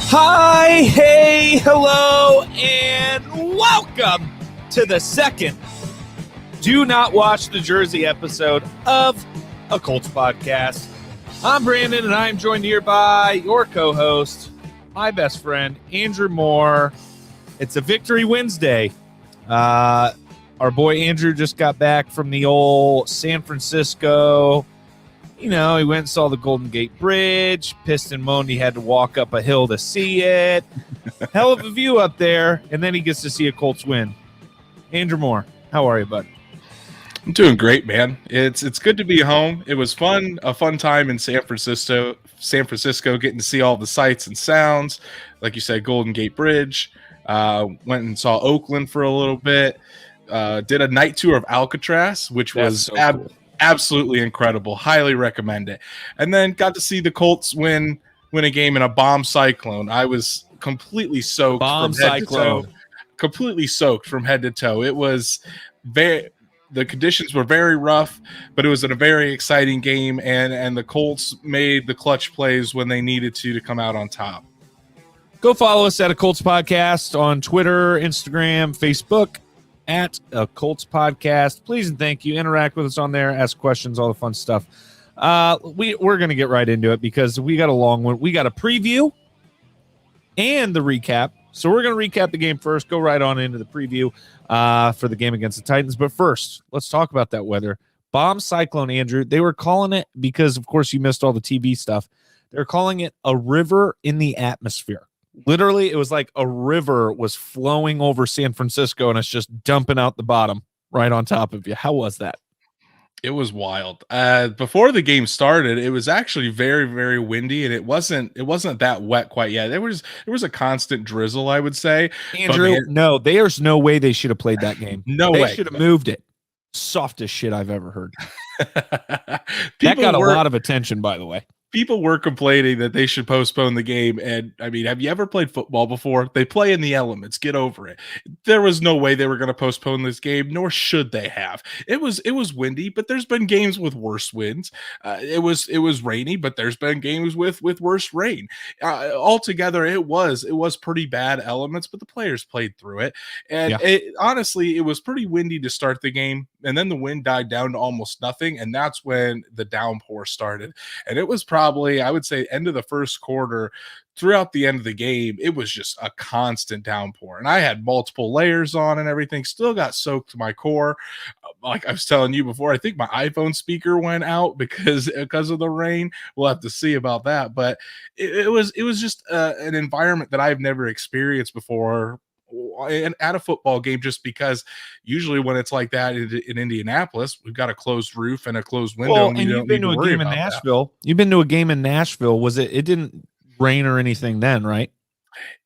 Hi, hey, hello, and welcome to the second Do Not Watch the Jersey episode of A Colts Podcast. I'm Brandon, and I'm joined here by your co-host, my best friend, Andrew Moore. It's a Victory Wednesday. Our boy Andrew just got back from the old San Francisco. You know, he went and saw the Golden Gate Bridge, pissed and moaned he had to walk up a hill to see it. Hell of a view up there, and then he gets to see a Colts win. Andrew Moore, how are you, bud? I'm doing great, man. It's good to be home. It was fun, a fun time in San Francisco, getting to see all the sights and sounds. Like you said, Golden Gate Bridge. Went and saw Oakland for a little bit. Did a night tour of Alcatraz, which was cool. Absolutely incredible. Highly recommend it. And then got to see the Colts win a game in a bomb cyclone. I was completely soaked completely soaked from head to toe. It was the conditions were very rough, but it was a very exciting game, and the Colts made the clutch plays when they needed to come out on top. Go follow us at A Colts Podcast on Twitter, Instagram, Facebook, at A Colts Podcast. Please and thank you. Interact with us on there. Ask questions, all the fun stuff. We're going to get right into it because we got a long one. We got a preview and the recap. So we're going to recap the game first, go right on into the preview for the game against the Titans. But first, let's talk about that weather. Bomb cyclone, Andrew. They were calling it, because, of course, you missed all the TV stuff, they're calling it a river in the atmosphere. Literally, it was like a river was flowing over San Francisco, and it's just dumping out the bottom right on top of you. How was that? It was wild. Before the game started, it was actually very, very windy, and it wasn't that wet quite yet. There was a constant drizzle, I would say. Andrew, no, there's no way they should have played that game. They should have moved it. Softest shit I've ever heard. That got a lot of attention, by the way. People were complaining that they should postpone the game. And I mean, have you ever played football before? They play in the elements. Get over it. There was no way they were going to postpone this game, nor should they have. It was windy, but there's been games with worse winds. It was rainy, but there's been games with worse rain. Altogether, it was pretty bad elements, but the players played through it. And honestly, it was pretty windy to start the game. And then the wind died down to almost nothing. And that's when the downpour started. And it was probably, I would say, end of the first quarter throughout the end of the game, it was just a constant downpour. And I had multiple layers on and everything, still got soaked to my core. Like I was telling you before, I think my iPhone speaker went out because of the rain. We'll have to see about that. But it was just an environment that I've never experienced before at a football game, just because usually when it's like that in Indianapolis, we've got a closed roof and a closed window. Well, and you've been to a game in Nashville. You've been to a game in Nashville. It didn't rain or anything then, right?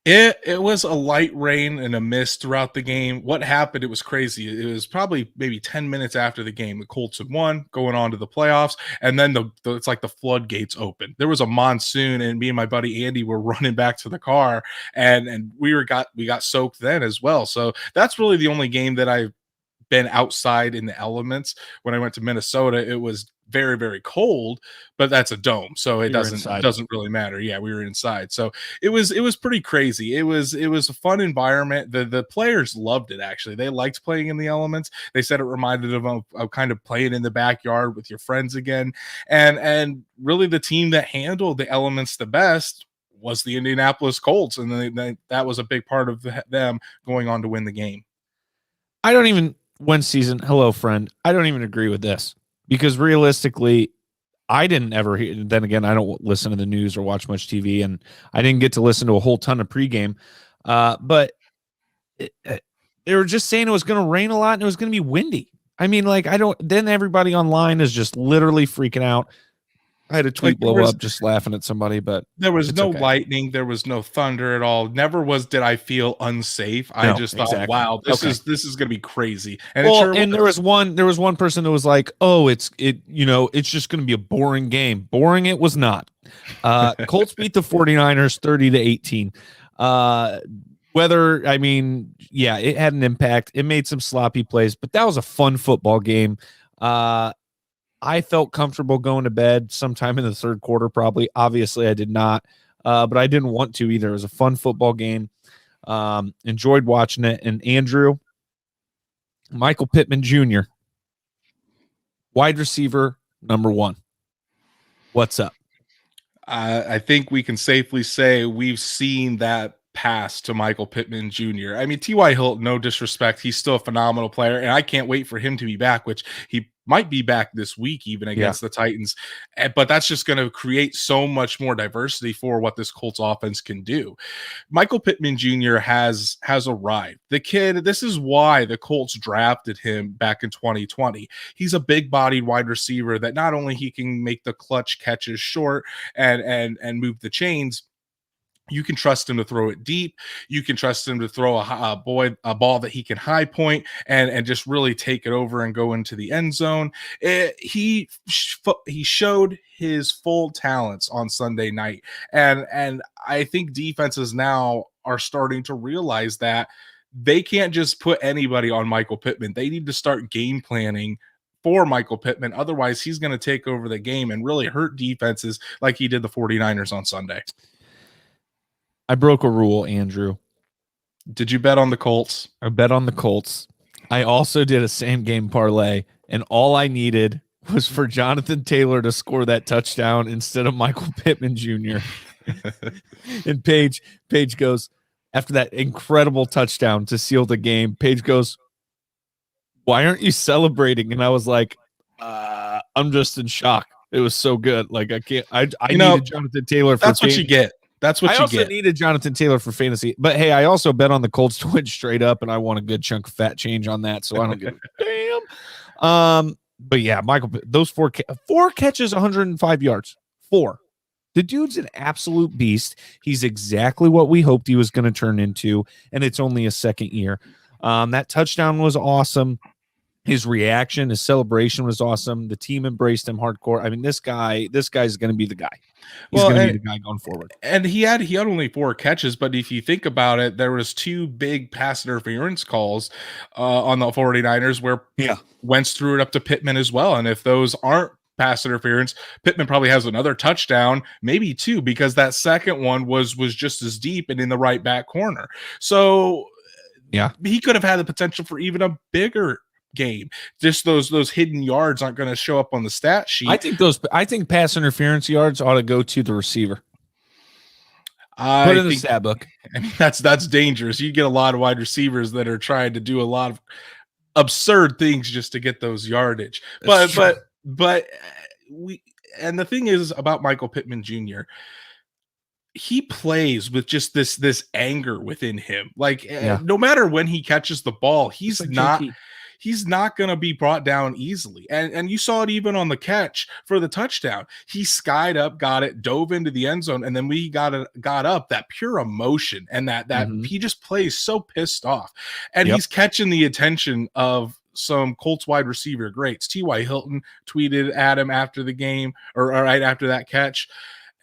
It was a light rain and a mist throughout the game. What happened, it was crazy. It was probably maybe 10 minutes after the game. The Colts had won, going on to the playoffs, and then it's like the floodgates opened. There was a monsoon, and me and my buddy Andy were running back to the car, and we got soaked then as well. So that's really the only game that I've been outside in the elements. When I went to Minnesota, it was very, very cold, but that's a dome, so it doesn't really matter. Yeah, we were inside, so it was pretty crazy. It was a fun environment. The players loved it. Actually, they liked playing in the elements. They said it reminded them of kind of playing in the backyard with your friends again, and really the team that handled the elements the best was the Indianapolis Colts, and that was a big part of them going on to win the game. Hello, friend. I don't even agree with this. Because realistically, I didn't ever hear. Then again, I don't listen to the news or watch much TV, and I didn't get to listen to a whole ton of pregame. But they were just saying it was going to rain a lot and it was going to be windy. I mean, then everybody online is just literally freaking out. I had a tweet blow up just laughing at somebody, but there was no lightning. There was no thunder at all. Never did I feel unsafe. I just thought, wow, this is going to be crazy. And there was one person that was like, oh, it's just going to be a boring game. Boring. It was not. Colts beat the 49ers 30-18. It had an impact. It made some sloppy plays, but that was a fun football game. I felt comfortable going to bed sometime in the third quarter, probably. Obviously, I did not. but I didn't want to either. It was a fun football game. Enjoyed watching it. And Andrew, Michael Pittman Jr., wide receiver number 1. What's up? I think we can safely say we've seen that pass to Michael Pittman Jr. I mean, T.Y. Hilton, no disrespect, he's still a phenomenal player, and I can't wait for him to be back, which he might be back this week even against the Titans. But that's just going to create so much more diversity for what this Colts offense can do. Michael Pittman Jr. has arrived. The kid, this is why the Colts drafted him back in 2020. He's a big-bodied wide receiver that not only he can make the clutch catches short and move the chains, you can trust him to throw it deep. You can trust him to throw a ball that he can high point and just really take it over and go into the end zone. He showed his full talents on Sunday night. And I think defenses now are starting to realize that they can't just put anybody on Michael Pittman. They need to start game planning for Michael Pittman. Otherwise, he's going to take over the game and really hurt defenses like he did the 49ers on Sunday. I broke a rule, Andrew. Did you bet on the Colts? I bet on the Colts. I also did a same game parlay, and all I needed was for Jonathan Taylor to score that touchdown instead of Michael Pittman Jr. And Paige goes, after that incredible touchdown to seal the game, Paige goes, "Why aren't you celebrating?" And I was like, I'm just in shock. It was so good. Like, I can't. I needed Jonathan Taylor. That's what you get. That's what you get. I also needed Jonathan Taylor for fantasy. But, hey, I also bet on the Colts to win straight up, and I won a good chunk of fat change on that, so I don't give a damn. But, yeah, Michael, those four catches, 105 yards. 4. The dude's an absolute beast. He's exactly what we hoped he was going to turn into, and it's only a second year. That touchdown was awesome. His reaction, his celebration was awesome. The team embraced him hardcore. I mean, this guy's going to be the guy. He's going to be the guy going forward. And he had only 4 catches, but if you think about it, there was 2 big pass interference calls on the 49ers where Wentz threw it up to Pittman as well. And if those aren't pass interference, Pittman probably has another touchdown, maybe 2, because that second one was just as deep and in the right back corner. So he could have had the potential for even a bigger game. Just those hidden yards aren't going to show up on the stat sheet. I think pass interference yards ought to go to the receiver. Put it in the stat book. I mean, that's dangerous. You get a lot of wide receivers that are trying to do a lot of absurd things just to get those yardage. But the thing is about Michael Pittman Jr., he plays with just this anger within him. Like no matter when he catches the ball, he's not going to be brought down easily. And you saw it even on the catch for the touchdown. He skied up, got it, dove into the end zone, and then we got up, that pure emotion and that he just plays so pissed off. And he's catching the attention of some Colts wide receiver greats. T.Y. Hilton tweeted at him after the game or right after that catch.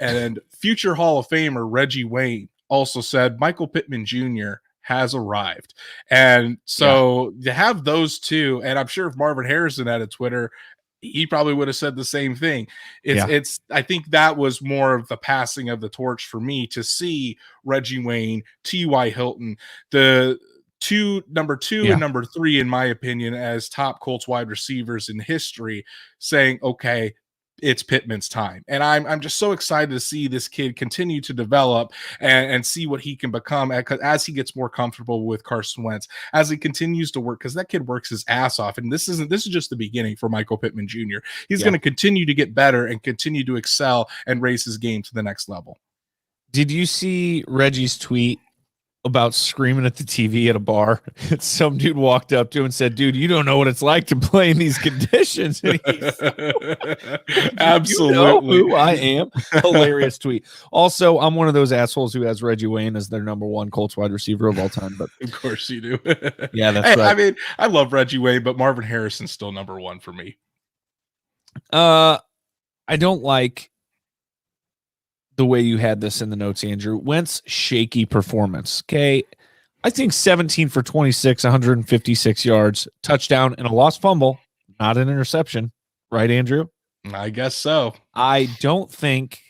And future Hall of Famer Reggie Wayne also said Michael Pittman Jr. has arrived. And so to have those two, and I'm sure if Marvin Harrison had a Twitter, he probably would have said the same thing. I think that was more of the passing of the torch for me to see Reggie Wayne, T.Y. Hilton, the number two and number 3, in my opinion, as top Colts wide receivers in history, saying, okay, it's Pittman's time. And I'm just so excited to see this kid continue to develop and see what he can become as he gets more comfortable with Carson Wentz, as he continues to work, because that kid works his ass off. And this is just the beginning for Michael Pittman Jr. He's going to continue to get better and continue to excel and raise his game to the next level. Did you see Reggie's tweet about screaming at the TV at a bar? Some dude walked up to him and said, "Dude, you don't know what it's like to play in these conditions." Absolutely. You know who I am. Hilarious tweet. Also, I'm one of those assholes who has Reggie Wayne as their number 1 Colts wide receiver of all time. But of course you do. Yeah, that's right. I mean, I love Reggie Wayne, but Marvin Harrison's still number 1 for me. I don't like the way you had this in the notes, Andrew. Wentz shaky performance. Okay. I think 17 for 26, 156 yards, touchdown, and a lost fumble, not an interception. Right, Andrew? I guess so. I don't think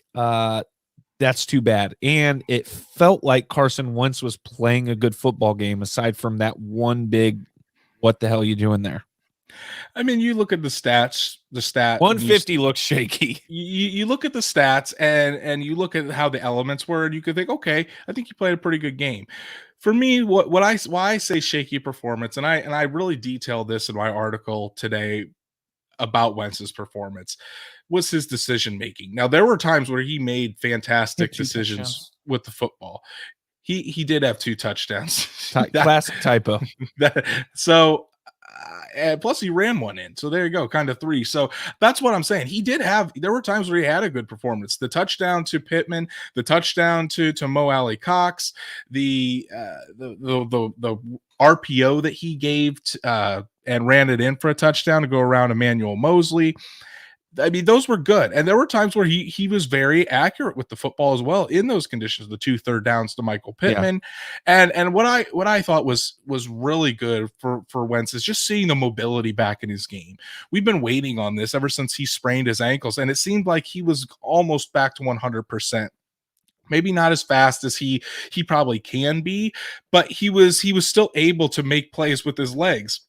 that's too bad. And it felt like Carson Wentz was playing a good football game aside from that one big, what the hell are you doing there? I mean, you look at the stats, 150 looks shaky. You look at the stats and you look at how the elements were, and you could think, okay, I think you played a pretty good game. For me, why I say shaky performance, and I really detailed this in my article today about Wentz's performance, was his decision making. Now, there were times where he made fantastic decisions with the football. He did have 2 touchdowns. Classic typo. Plus he ran one in. So there you go, kind of 3. So that's what I'm saying. There were times where he had a good performance. The touchdown to Pittman, the touchdown to Mo Alley Cox, the RPO that he gave and ran it in for a touchdown to go around Emmanuel Mosley. I mean, those were good. And there were times where he was very accurate with the football as well in those conditions, the 2 third downs to Michael Pittman. Yeah. And what I thought was really good for Wentz is just seeing the mobility back in his game. We've been waiting on this ever since he sprained his ankles, and it seemed like he was almost back to 100%. Maybe not as fast as he probably can be, but he was still able to make plays with his legs.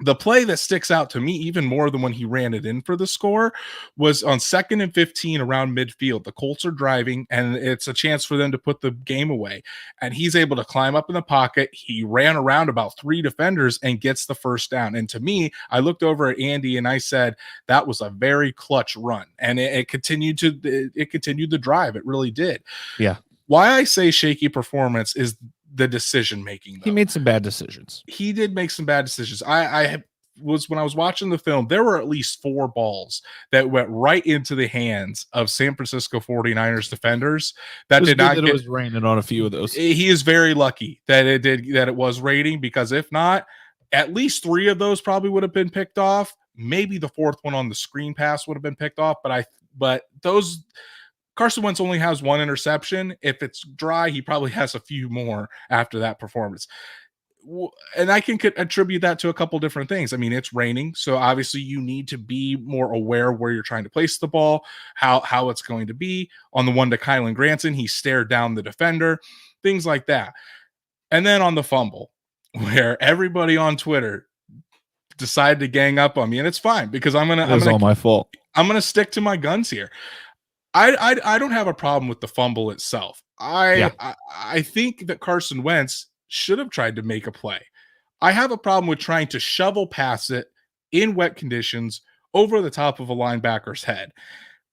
The play that sticks out to me even more than when he ran it in for the score was on 2nd and 15 around midfield. The Colts are driving, and it's a chance for them to put the game away. And he's able to climb up in the pocket. He ran around about 3 defenders and gets the first down. And to me, I looked over at Andy and I said, that was a very clutch run. And it continued the drive. It really did. Yeah. Why I say shaky performance is the decision making. He made some bad decisions. He did make some bad decisions. When I was watching the film, there were at least 4 balls that went right into the hands of San Francisco 49ers defenders that did not get. It was raining on a few of those. He is very lucky that it was raining, because if not, at least 3 of those probably would have been picked off. Maybe the 4th one on the screen pass would have been picked off, but those. Carson Wentz only has 1 interception. If it's dry, he probably has a few more after that performance. And I can attribute that to a couple different things. I mean, it's raining, so obviously you need to be more aware of where you're trying to place the ball, how it's going to be. On the one to Kylan Granson, he stared down the defender, things like that. And then on the fumble, where everybody on Twitter decided to gang up on me, and it's fine, because it was all my fault. I'm going to stick to my guns here. I don't have a problem with the fumble itself. I think that Carson Wentz should have tried to make a play. I have a problem with trying to shovel past it in wet conditions over the top of a linebacker's head.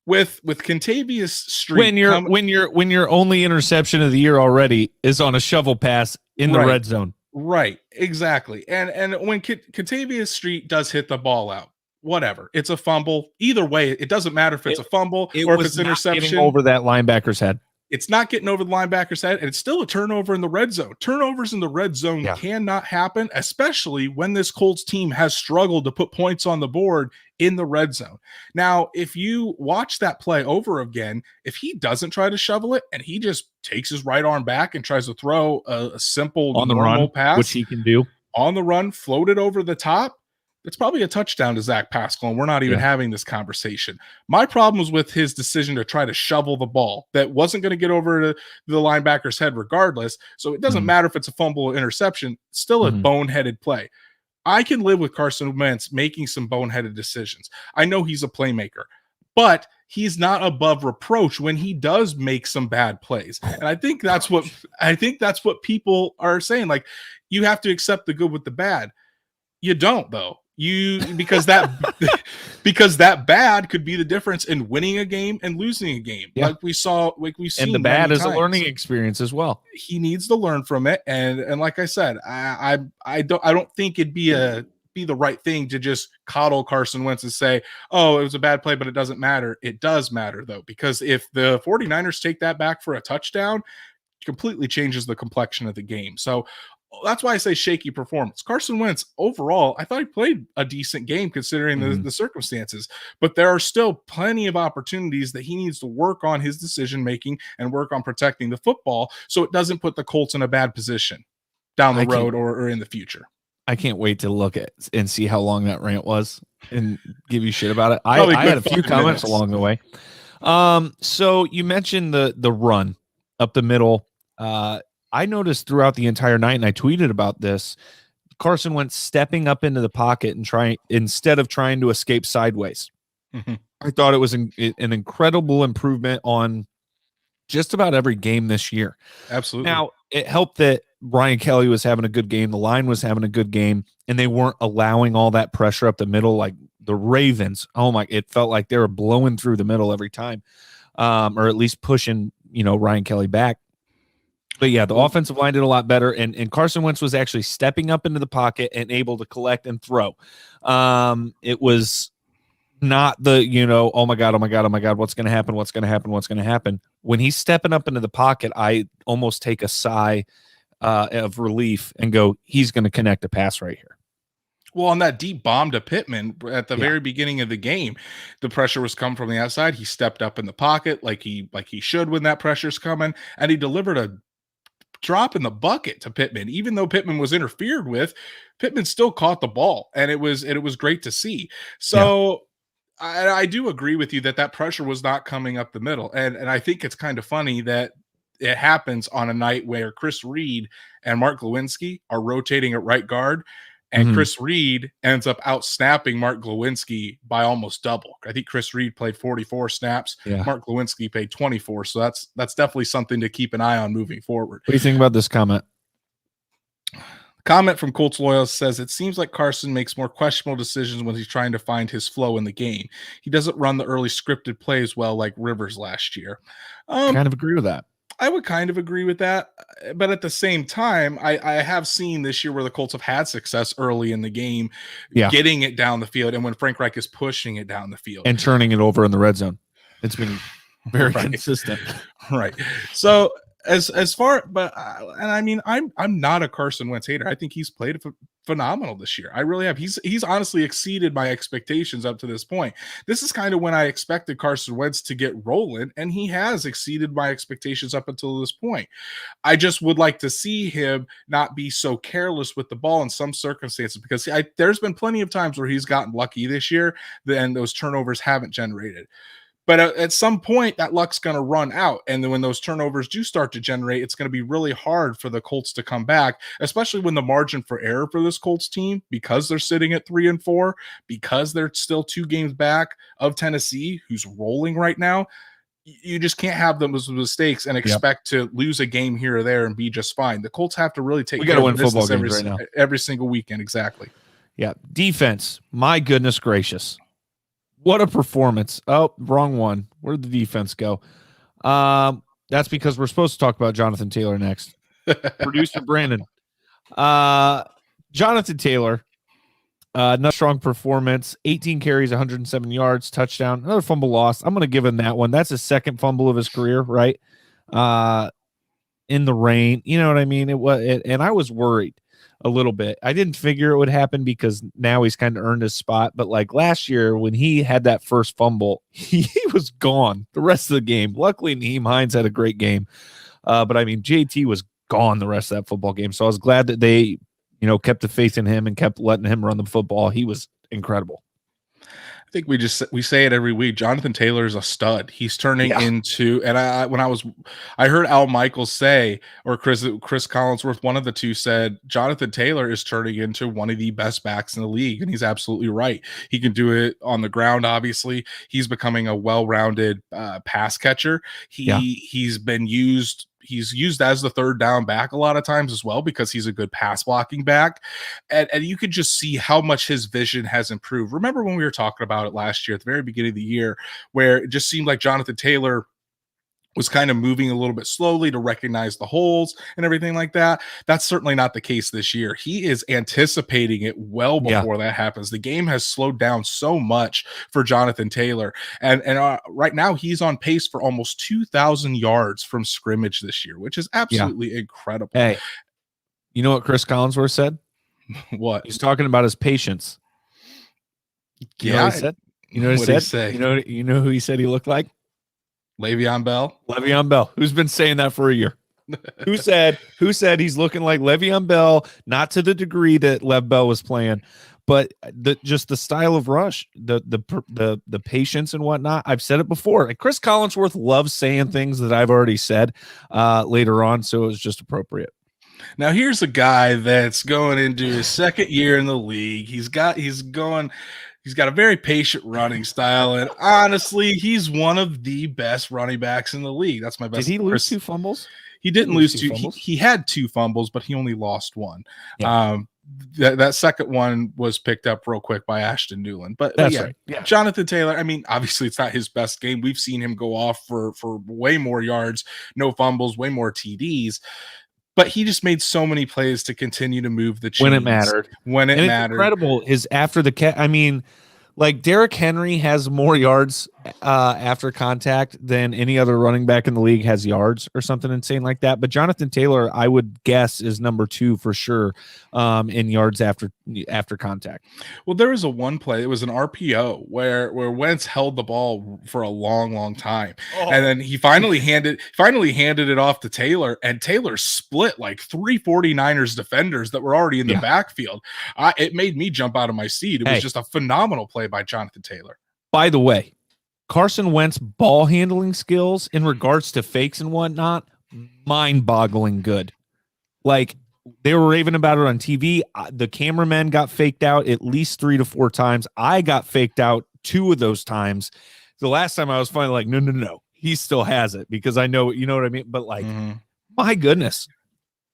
With Contavious Street, when your only interception of the year already is on a shovel pass in the red zone. Right, exactly. And when Contavious Street does hit the ball out, whatever, it's a fumble. Either way, it doesn't matter if it's a fumble or if it's interception. Over that linebacker's head. It's not getting over the linebacker's head, and it's still a turnover in the red zone. Turnovers in the red zone cannot happen, especially when this Colts team has struggled to put points on the board in the red zone. Now, if you watch that play over again, if he doesn't try to shovel it and he just takes his right arm back and tries to throw a simple on the run pass, which he can do on the run, float it over the top, it's probably a touchdown to Zach Pascal, and we're not even having this conversation. My problem was with his decision to try to shovel the ball that wasn't going to get over to the linebacker's head regardless. So it doesn't matter if it's a fumble or interception, still a boneheaded play. I can live with Carson Wentz making some boneheaded decisions. I know he's a playmaker, but he's not above reproach when he does make some bad plays. And I think that's what people are saying. Like, you have to accept the good with the bad. You don't, though. Because that bad could be the difference in winning a game and losing a game. Yeah. Like we've seen. And the bad is a learning experience as well. He needs to learn from it. And like I said, I don't think it'd be the right thing to just coddle Carson Wentz and say, oh, it was a bad play, but it doesn't matter. It does matter, though, because if the 49ers take that back for a touchdown, it completely changes the complexion of the game. So that's why I say shaky performance. Carson Wentz, overall, I thought he played a decent game considering the circumstances, but there are still plenty of opportunities that he needs to work on his decision-making and work on protecting the football so it doesn't put the Colts in a bad position down the road or in the future. I can't wait to look at and see how long that rant was and give you shit about it. I had a few comments along the way. So you mentioned the run up the middle. I noticed throughout the entire night, and I tweeted about this. Carson Wentz stepping up into the pocket and trying instead of trying to escape sideways. Mhm. I thought it was an incredible improvement on just about every game this year. Absolutely. Now, it helped that Ryan Kelly was having a good game, the line was having a good game, and they weren't allowing all that pressure up the middle like the Ravens. Oh my, it felt like they were blowing through the middle every time, or at least pushing, Ryan Kelly back. But yeah, the offensive line did a lot better, and Carson Wentz was actually stepping up into the pocket and able to collect and throw. It was not the, oh my God, what's going to happen? When he's stepping up into the pocket, I almost take a sigh of relief and go, he's going to connect a pass right here. Well, on that deep bomb to Pittman at the very beginning of the game, the pressure was coming from the outside. He stepped up in the pocket like he should when that pressure's coming, and he delivered a drop in the bucket to Pittman. Even though Pittman was interfered with, Pittman still caught the ball, and it was great to see. So I do agree with you that pressure was not coming up the middle, and I think it's kind of funny that it happens on a night where Chris Reed and Mark Glowinski are rotating at right guard. And Chris Reed ends up out-snapping Mark Glowinski by almost double. I think Chris Reed played 44 snaps. Yeah. Mark Glowinski played 24. So that's definitely something to keep an eye on moving forward. What do you think about this comment? Comment from Colts Loyalist says, it seems like Carson makes more questionable decisions when he's trying to find his flow in the game. He doesn't run the early scripted plays well like Rivers last year. Kind of agree with that. I would kind of agree with that, but at the same time, I have seen this year where the Colts have had success early in the game, getting it down the field, and when Frank Reich is pushing it down the field and turning it over in the red zone, it's been very consistent, right? So as far, but and I mean, I'm not a Carson Wentz hater. I think he's played phenomenal this year. I really have. He's honestly exceeded my expectations up to this point. This is kind of when I expected Carson Wentz to get rolling, and he has exceeded my expectations up until this point. I just would like to see him not be so careless with the ball in some circumstances, because there's been plenty of times where he's gotten lucky this year, and those turnovers haven't generated. But at some point, that luck's going to run out. And then when those turnovers do start to generate, it's going to be really hard for the Colts to come back, especially when the margin for error for this Colts team, because they're sitting at 3-4, because they're still 2 games back of Tennessee, who's rolling right now. You just can't have those mistakes and expect to lose a game here or there and be just fine. The Colts have to really take care of business every single weekend. Exactly. Yeah. Defense. My goodness gracious. What a performance. Oh, wrong one. Where'd the defense go? That's because we're supposed to talk about Jonathan Taylor next. Producer Brandon. Jonathan Taylor, another strong performance. 18 carries, 107 yards, touchdown. Another fumble loss. I'm going to give him that one. That's his second fumble of his career, right? In the rain. You know what I mean? And I was worried a little bit. I didn't figure it would happen because now he's kind of earned his spot. But like last year when he had that first fumble, he was gone the rest of the game. Luckily, Nyheim Hines had a great game. But I mean, JT was gone the rest of that football game. So I was glad that they, kept the faith in him and kept letting him run the football. He was incredible. I think we say it every week. Jonathan Taylor is a stud. He's turning into, and I heard Al Michaels say, or Chris Collinsworth, one of the two said, Jonathan Taylor is turning into one of the best backs in the league, and he's absolutely right. He can do it on the ground. Obviously, he's becoming a well-rounded pass catcher. He's been used. He's used as the third down back a lot of times as well, because he's a good pass blocking back. And you could just see how much his vision has improved. Remember when we were talking about it last year at the very beginning of the year, where it just seemed like Jonathan Taylor was kind of moving a little bit slowly to recognize the holes and everything like that. That's certainly not the case this year. He is anticipating it well before that happens. The game has slowed down so much for Jonathan Taylor. And right now he's on pace for almost 2,000 yards from scrimmage this year, which is absolutely incredible. Hey, you know what Chris Collinsworth said? What? He's talking about his patience. You know what he said? You know what he said? You know who he said he looked like? Le'Veon Bell, who's been saying that for a year. Who said he's looking like Le'Veon Bell, not to the degree that Lev Bell was playing, but just the style of rush, the patience and whatnot. I've said it before. Like Chris Collinsworth loves saying things that I've already said later on, so it was just appropriate. Now here's a guy that's going into his second year in the league. He's got a very patient running style, and honestly, he's one of the best running backs in the league. That's my best. Did he lose 2 fumbles? He didn't lose 2. He had 2 fumbles, but he only lost 1. Yeah. That second one was picked up real quick by Ashton Newland. But that's yeah, right. Yeah. Jonathan Taylor, I mean, obviously it's not his best game. We've seen him go off for way more yards, no fumbles, way more TDs. But he just made so many plays to continue to move the chains. When it mattered. When it mattered. Incredible is after the cat. I mean, like Derrick Henry has more yards after contact than any other running back in the league has yards or something insane like that. But Jonathan Taylor, I would guess, is number 2 for sure in yards after contact. Well, there was one play. It was an RPO where Wentz held the ball for a long time. And then he finally handed it off to Taylor, and Taylor split like 3 49ers defenders that were already in the backfield. It made me jump out of my seat. It was just a phenomenal play by Jonathan Taylor. By the way, Carson Wentz ball handling skills in regards to fakes and whatnot, mind-boggling good. Like, they were raving about it on TV. The cameraman got faked out at least 3 to 4 times. I got faked out 2 of those times. The last time I was finally like, no. He still has it because I know, you know what I mean? But like, my goodness.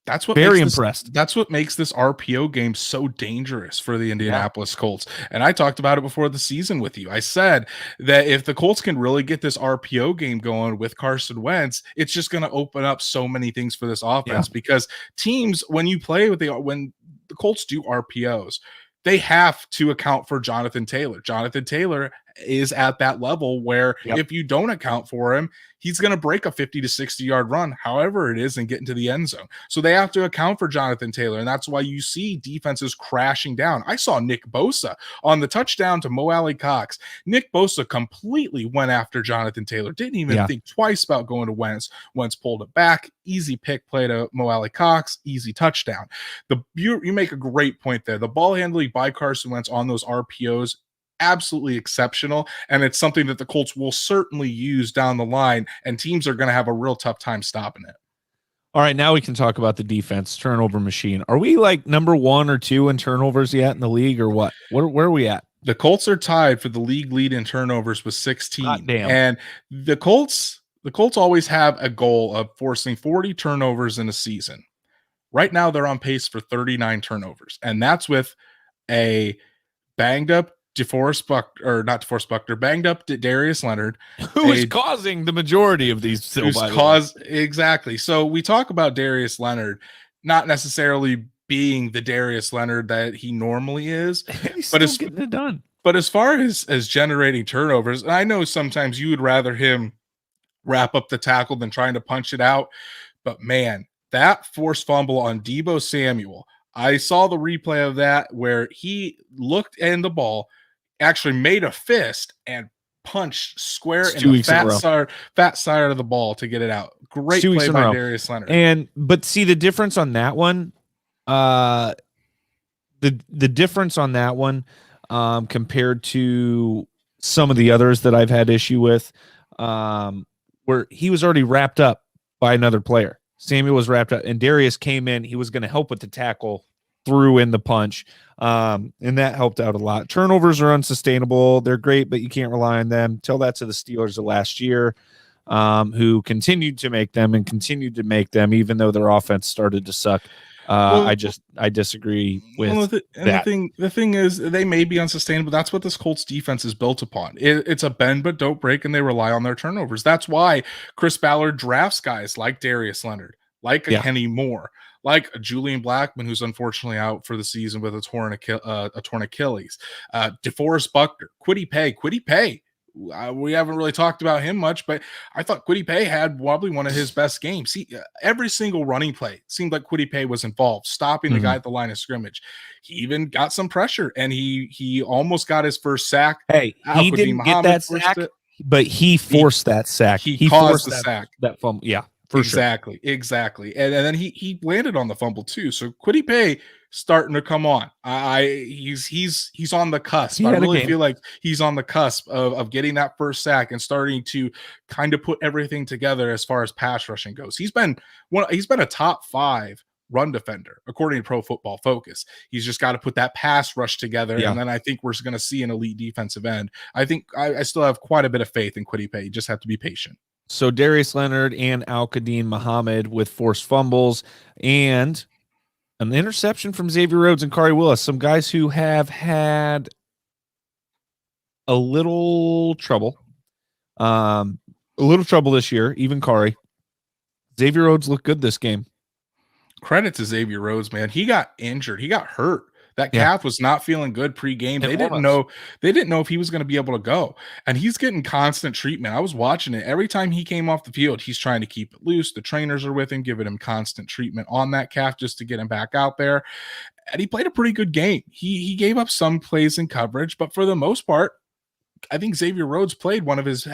That's what very impressed. That's what makes this RPO game so dangerous for the Indianapolis Colts. And I talked about it before the season with you. I said that if the Colts can really get this RPO game going with Carson Wentz, it's just going to open up so many things for this offense because teams, when the Colts do RPOs, they have to account for Jonathan Taylor. Jonathan Taylor is at that level where if you don't account for him, he's going to break a 50 to 60 yard run, however it is, and get into the end zone. So they have to account for Jonathan Taylor. And that's why you see defenses crashing down. I saw Nick Bosa on the touchdown to Mo Alley Cox. Nick Bosa completely went after Jonathan Taylor. Didn't even think twice about going to Wentz. Wentz pulled it back. Easy pick play to Mo Alley Cox. Easy touchdown. You make a great point there. The ball handling by Carson Wentz on those RPOs, absolutely exceptional, and it's something that the Colts will certainly use down the line, and teams are going to have a real tough time stopping it. All right, now we can talk about the defense turnover machine. Are we like number 1 or 2 in turnovers yet in the league, or what? Where are we at? The Colts are tied for the league lead in turnovers with 16. God damn. And the Colts always have a goal of forcing 40 turnovers in a season. Right now, they're on pace for 39 turnovers, and that's with a banged up banged up Darius Leonard, who is causing the majority of these. Exactly. So we talk about Darius Leonard not necessarily being the Darius Leonard that he normally is, but it's getting it done. But as far as generating turnovers, and I know sometimes you would rather him wrap up the tackle than trying to punch it out, but man, that forced fumble on Deebo Samuel, I saw the replay of that where he looked in the ball, actually made a fist and punched square in the fat side of the ball to get it out. Great play by Darius Leonard. But see the difference on that one, the difference on that one compared to some of the others that I've had issue with, where he was already wrapped up by another player. Samuel was wrapped up, and Darius came in. He was going to help with the tackle, threw in the punch, and that helped out a lot. Turnovers are unsustainable. They're great, but you can't rely on them. Tell that to the Steelers of last year, who continued to make them, even though their offense started to suck. I disagree with that. The thing is, they may be unsustainable. That's what this Colts defense is built upon. It's a bend but don't break, and they rely on their turnovers. That's why Chris Ballard drafts guys like Darius Leonard, like a Kenny Moore, like a Julian Blackmon, who's unfortunately out for the season with a torn Achilles. DeForest Buckner, Kwity Paye. We haven't really talked about him much, but I thought Kwity Paye had probably one of his best games. Every single running play seemed like Kwity Paye was involved, stopping the guy at the line of scrimmage. He even got some pressure, and he almost got his first sack. He didn't get that sack, but he forced that sack. He caused the sack. That fumble, Exactly. And then he landed on the fumble too. So Kwity Paye starting to come on. He's on the cusp. I really feel like he's on the cusp of getting that first sack and starting to kind of put everything together as far as pass rushing goes. He's been a top 5 run defender according to Pro Football Focus. He's just got to put that pass rush together, and then I think we're going to see an elite defensive end. I think I still have quite a bit of faith in Kwity Paye. You just have to be patient. So Darius Leonard and Al-Qadim Muhammad with forced fumbles and an interception from Xavier Rhodes and Kari Willis, some guys who have had a little trouble this year, even Kari. Xavier Rhodes looked good this game. Credit to Xavier Rhodes, man. He got injured. He got hurt. That calf was not feeling good pre-game. They didn't know if he was going to be able to go. And he's getting constant treatment. I was watching it. Every time he came off the field, he's trying to keep it loose. The trainers are with him, giving him constant treatment on that calf just to get him back out there. And he played a pretty good game. He gave up some plays in coverage, but for the most part, I think Xavier Rhodes played one of his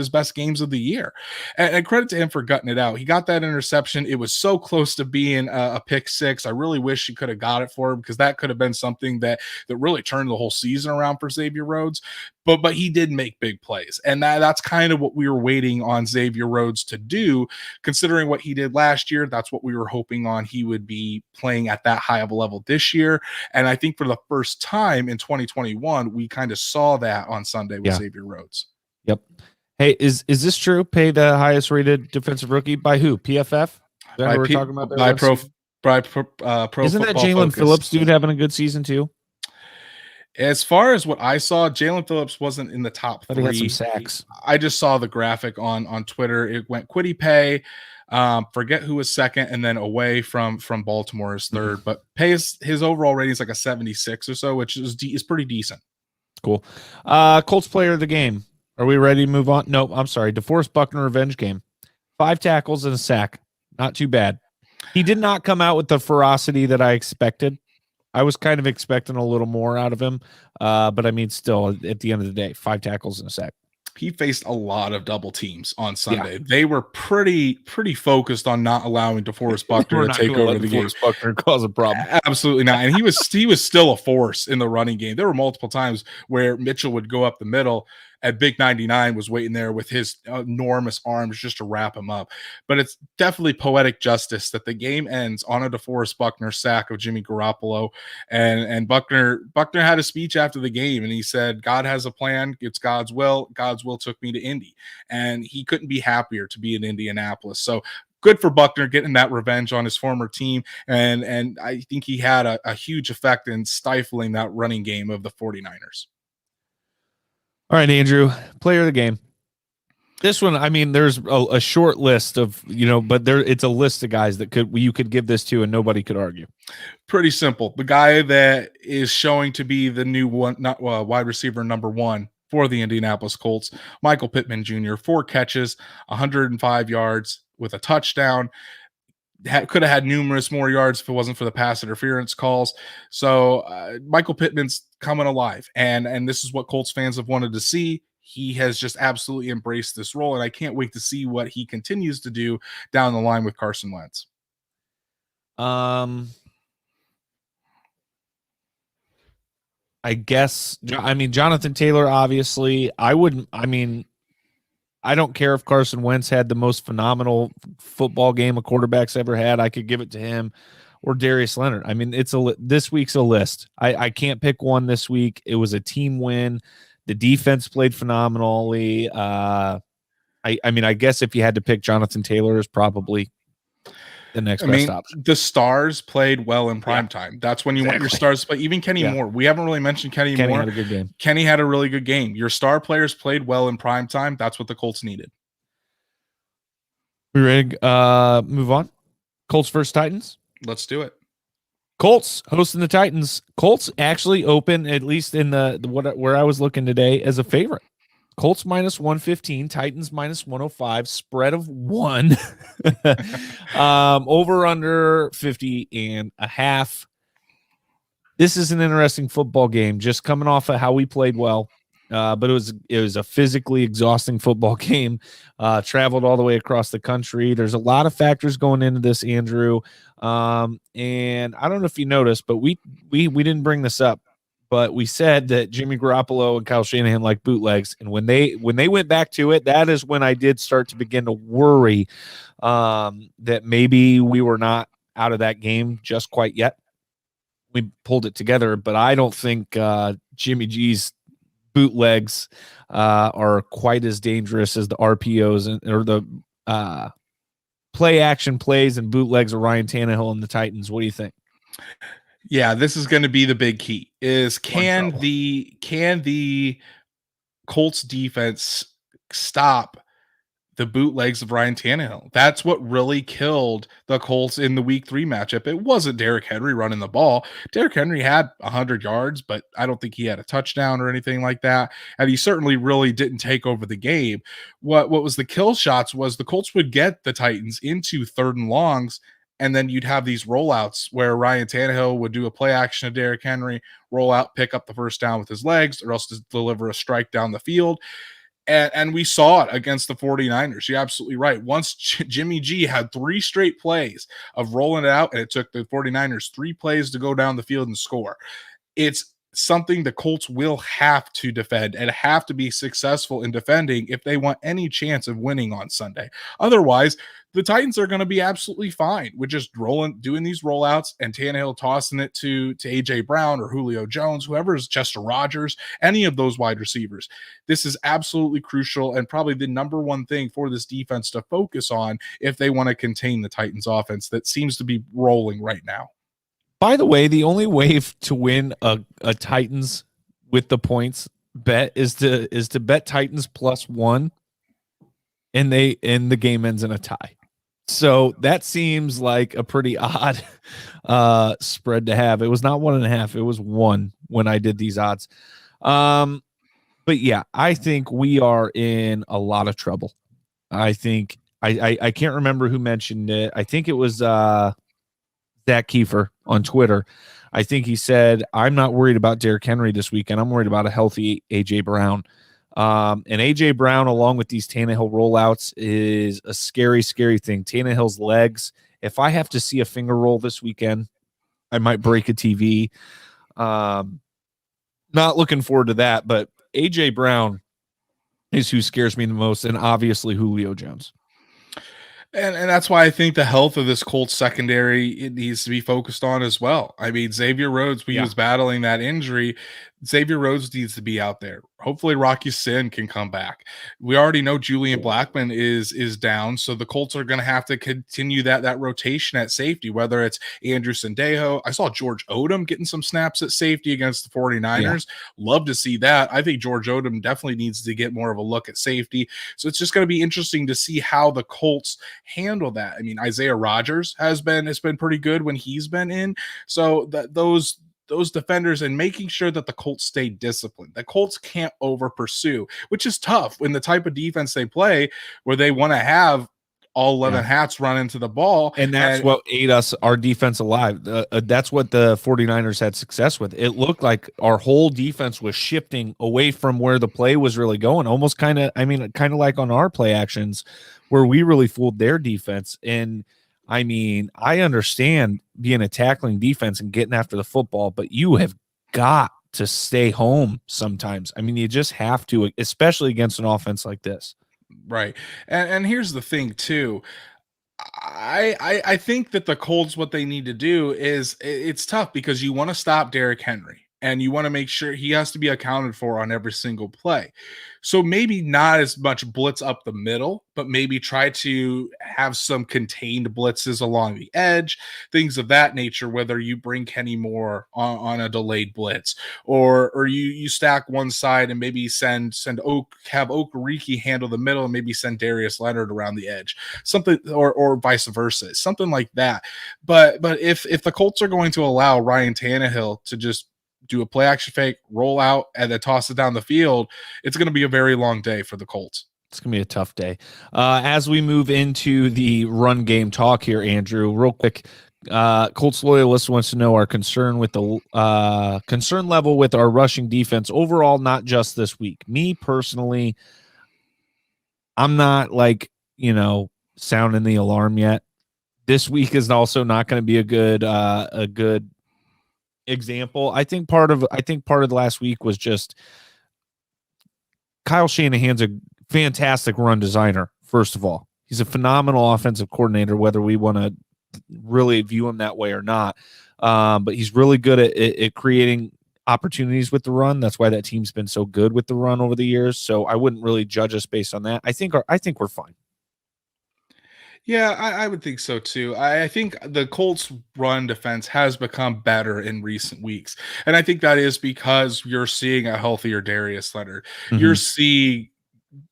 best games of the year, and credit to him for gutting it out. He got that interception. It was so close to being a pick six. I really wish he could have got it for him, because that could have been something that really turned the whole season around for Xavier Rhodes. But he did make big plays, and that's kind of what we were waiting on Xavier Rhodes to do, considering what he did last year. That's what we were hoping on he would be playing at that high of a level this year. And I think for the first time in 2021, we kind of saw that on Sunday with Xavier Rhodes. Yep. Hey, is this true? Pay the highest rated defensive rookie by who? PFF? Is that what we're talking about? By Pro Isn't that Football Jalen Focus. Phillips dude having a good season too? As far as what I saw, Jalen Phillips wasn't in the top 3. He had some sacks. I just saw the graphic on Twitter. It went Kwity Paye, forget who was second, and then away from Baltimore is third. But Paye's his overall rating is like a 76 or so, which is pretty decent. Cool. Colts player of the game. Are we ready to move on? No, I'm sorry. DeForest Buckner revenge game. 5 tackles and a sack. Not too bad. He did not come out with the ferocity that I expected. I was kind of expecting a little more out of him. But I mean, still, at the end of the day, 5 tackles and a sack. He faced a lot of double teams on Sunday. Yeah. They were pretty focused on not allowing DeForest Buckner to take over the game. DeForest Buckner cause a problem. Absolutely not. And he was still a force in the running game. There were multiple times where Mitchell would go up the middle, and Big 99 was waiting there with his enormous arms just to wrap him up. But it's definitely poetic justice that the game ends on a DeForest Buckner sack of Jimmy Garoppolo. And Buckner had a speech after the game, and he said, God has a plan. It's God's will. God's will took me to Indy. And he couldn't be happier to be in Indianapolis. So good for Buckner getting that revenge on his former team. And I think he had a huge effect in stifling that running game of the 49ers. All right, Andrew, player of the game. This one, I mean, there's a short list of, but it's a list of guys that you could give this to and nobody could argue. Pretty simple. The guy that is showing to be the new wide receiver number 1 for the Indianapolis Colts, Michael Pittman Jr., 4 catches, 105 yards with a touchdown. Could have had numerous more yards if it wasn't for the pass interference calls. So Michael Pittman's coming alive, and this is what Colts fans have wanted to see. He has just absolutely embraced this role, and I can't wait to see what he continues to do down the line with Carson Wentz. I guess, Jonathan Taylor, obviously. I don't care if Carson Wentz had the most phenomenal football game a quarterback's ever had. I could give it to him, or Darius Leonard. I mean, this week's a list. I can't pick one this week. It was a team win. The defense played phenomenally. I guess if you had to pick, Jonathan Taylor is probably the next best option. The stars played well in prime time. That's when you want your stars to play. Even Kenny Moore. We haven't really mentioned Kenny Moore. Had a good game. Kenny had a really good game. Your star players played well in prime time. That's what the Colts needed. We ready to move on? Colts versus Titans? Let's do it. Colts hosting the Titans. Colts actually open, at least in where I was looking today, as a favorite. Colts minus 115, Titans minus 105, spread of 1. Over under 50.5. This is an interesting football game, just coming off of how we played well. But it was a physically exhausting football game. Traveled all the way across the country. There's a lot of factors going into this, Andrew. And I don't know if you noticed, but we didn't bring this up, but we said that Jimmy Garoppolo and Kyle Shanahan like bootlegs. And when they went back to it, that is when I did start to begin to worry that maybe we were not out of that game just quite yet. We pulled it together, but I don't think Jimmy G's bootlegs are quite as dangerous as the RPOs or the play action plays and bootlegs of Ryan Tannehill and the Titans. What do you think? Yeah, this is going to be the big key. Is can the Colts defense stop the bootlegs of Ryan Tannehill? That's what really killed the Colts in the week 3 matchup. It wasn't Derrick Henry running the ball. Derrick Henry had 100 yards, but I don't think he had a touchdown or anything like that. And he certainly really didn't take over the game. What was the kill shots was the Colts would get the Titans into 3rd and longs, and then you'd have these rollouts where Ryan Tannehill would do a play action to Derrick Henry, roll out, pick up the first down with his legs, or else to deliver a strike down the field. And we saw it against the 49ers. You're absolutely right. Once Jimmy G had 3 straight plays of rolling it out, and it took the 49ers 3 plays to go down the field and score. It's something the Colts will have to defend and have to be successful in defending if they want any chance of winning on Sunday. Otherwise, the Titans are going to be absolutely fine with just doing these rollouts and Tannehill tossing it to A.J. Brown or Julio Jones, whoever's Chester Rogers, any of those wide receivers. This is absolutely crucial and probably the number one thing for this defense to focus on if they want to contain the Titans offense that seems to be rolling right now. By the way, the only way to win a Titans with the points bet is to bet Titans +1, and the game ends in a tie. So that seems like a pretty odd spread to have. It was not 1.5; it was 1 when I did these odds. But yeah, I think we are in a lot of trouble. I think I can't remember who mentioned it. I think it was Zach Kiefer on Twitter. I think he said, "I'm not worried about Derrick Henry this weekend. I'm worried about a healthy A.J. Brown." And A.J. Brown, along with these Tannehill rollouts, is a scary, scary thing. Tannehill's legs. If I have to see a finger roll this weekend, I might break a TV. Not looking forward to that, but A.J. Brown is who scares me the most, and obviously Julio Jones. And that's why I think the health of this Colts secondary, it needs to be focused on as well. I mean, Xavier Rhodes, when he was battling that injury, Xavier Rhodes needs to be out there. Hopefully Rocky Sin can come back. We already know Julian Blackmon is down, so the Colts are going to have to continue that rotation at safety, whether it's Andrew Sendejo. I saw George Odom getting some snaps at safety against the 49ers. Love to see that. I think George Odom definitely needs to get more of a look at safety. So it's just going to be interesting to see how the Colts handle that. I mean, Isaiah Rodgers has been pretty good when he's been in. So those defenders and making sure that the Colts stay disciplined. The Colts can't over pursue, which is tough when the type of defense they play where they want to have all 11 hats run into the ball. And that's what ate us, our defense, alive. That's what the 49ers had success with. It looked like our whole defense was shifting away from where the play was really going, almost kind of like on our play actions where we really fooled their defense. And I mean, I understand being a tackling defense and getting after the football, but you have got to stay home sometimes. I mean, you just have to, especially against an offense like this. Right. And here's the thing too. I think that the Colts, what they need to do is, it's tough because you want to stop Derrick Henry and you want to make sure he has to be accounted for on every single play. So maybe not as much blitz up the middle, but maybe try to have some contained blitzes along the edge, things of that nature, whether you bring Kenny Moore on a delayed blitz or you stack one side and maybe have Okereke handle the middle and maybe send Darius Leonard around the edge, something or vice versa, something like that. But if the Colts are going to allow Ryan Tannehill to just do a play action fake, roll out, and then toss it down the field, it's going to be a very long day for the Colts. It's going to be a tough day. As we move into the run game talk here, Andrew, real quick, Colts loyalist wants to know our concern with the concern level with our rushing defense overall, not just this week. Me personally, I'm not sounding the alarm yet. This week is also not going to be a good example. I think part of the last week was just Kyle Shanahan's a fantastic run designer. First of all, he's a phenomenal offensive coordinator, whether we want to really view him that way or not. But he's really good at creating opportunities with the run. That's why that team's been so good with the run over the years. So I wouldn't really judge us based on that. I think we're fine. Yeah, I would think so too. I think the Colts run defense has become better in recent weeks. And I think that is because you're seeing a healthier Darius Leonard. Mm-hmm. You're seeing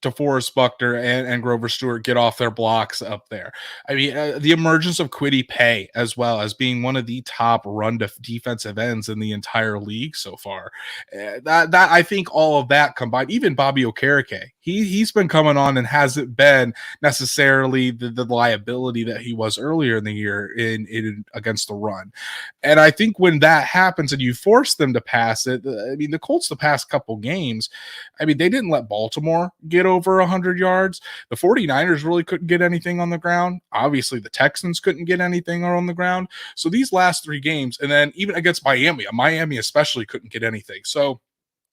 DeForest Buckner and Grover Stewart get off their blocks up there. I mean, the emergence of Kwity Paye as well as being one of the top run defensive ends in the entire league so far. That I think all of that combined, even Bobby Okereke, he's been coming on and hasn't been necessarily the liability that he was earlier in the year in against the run. And I think when that happens and you force them to pass it, I mean, the Colts the past couple games, I mean, they didn't let Baltimore get over 100 yards. The 49ers really couldn't get anything on the ground. Obviously, the Texans couldn't get anything on the ground. So these last three games, and then even against Miami especially couldn't get anything. So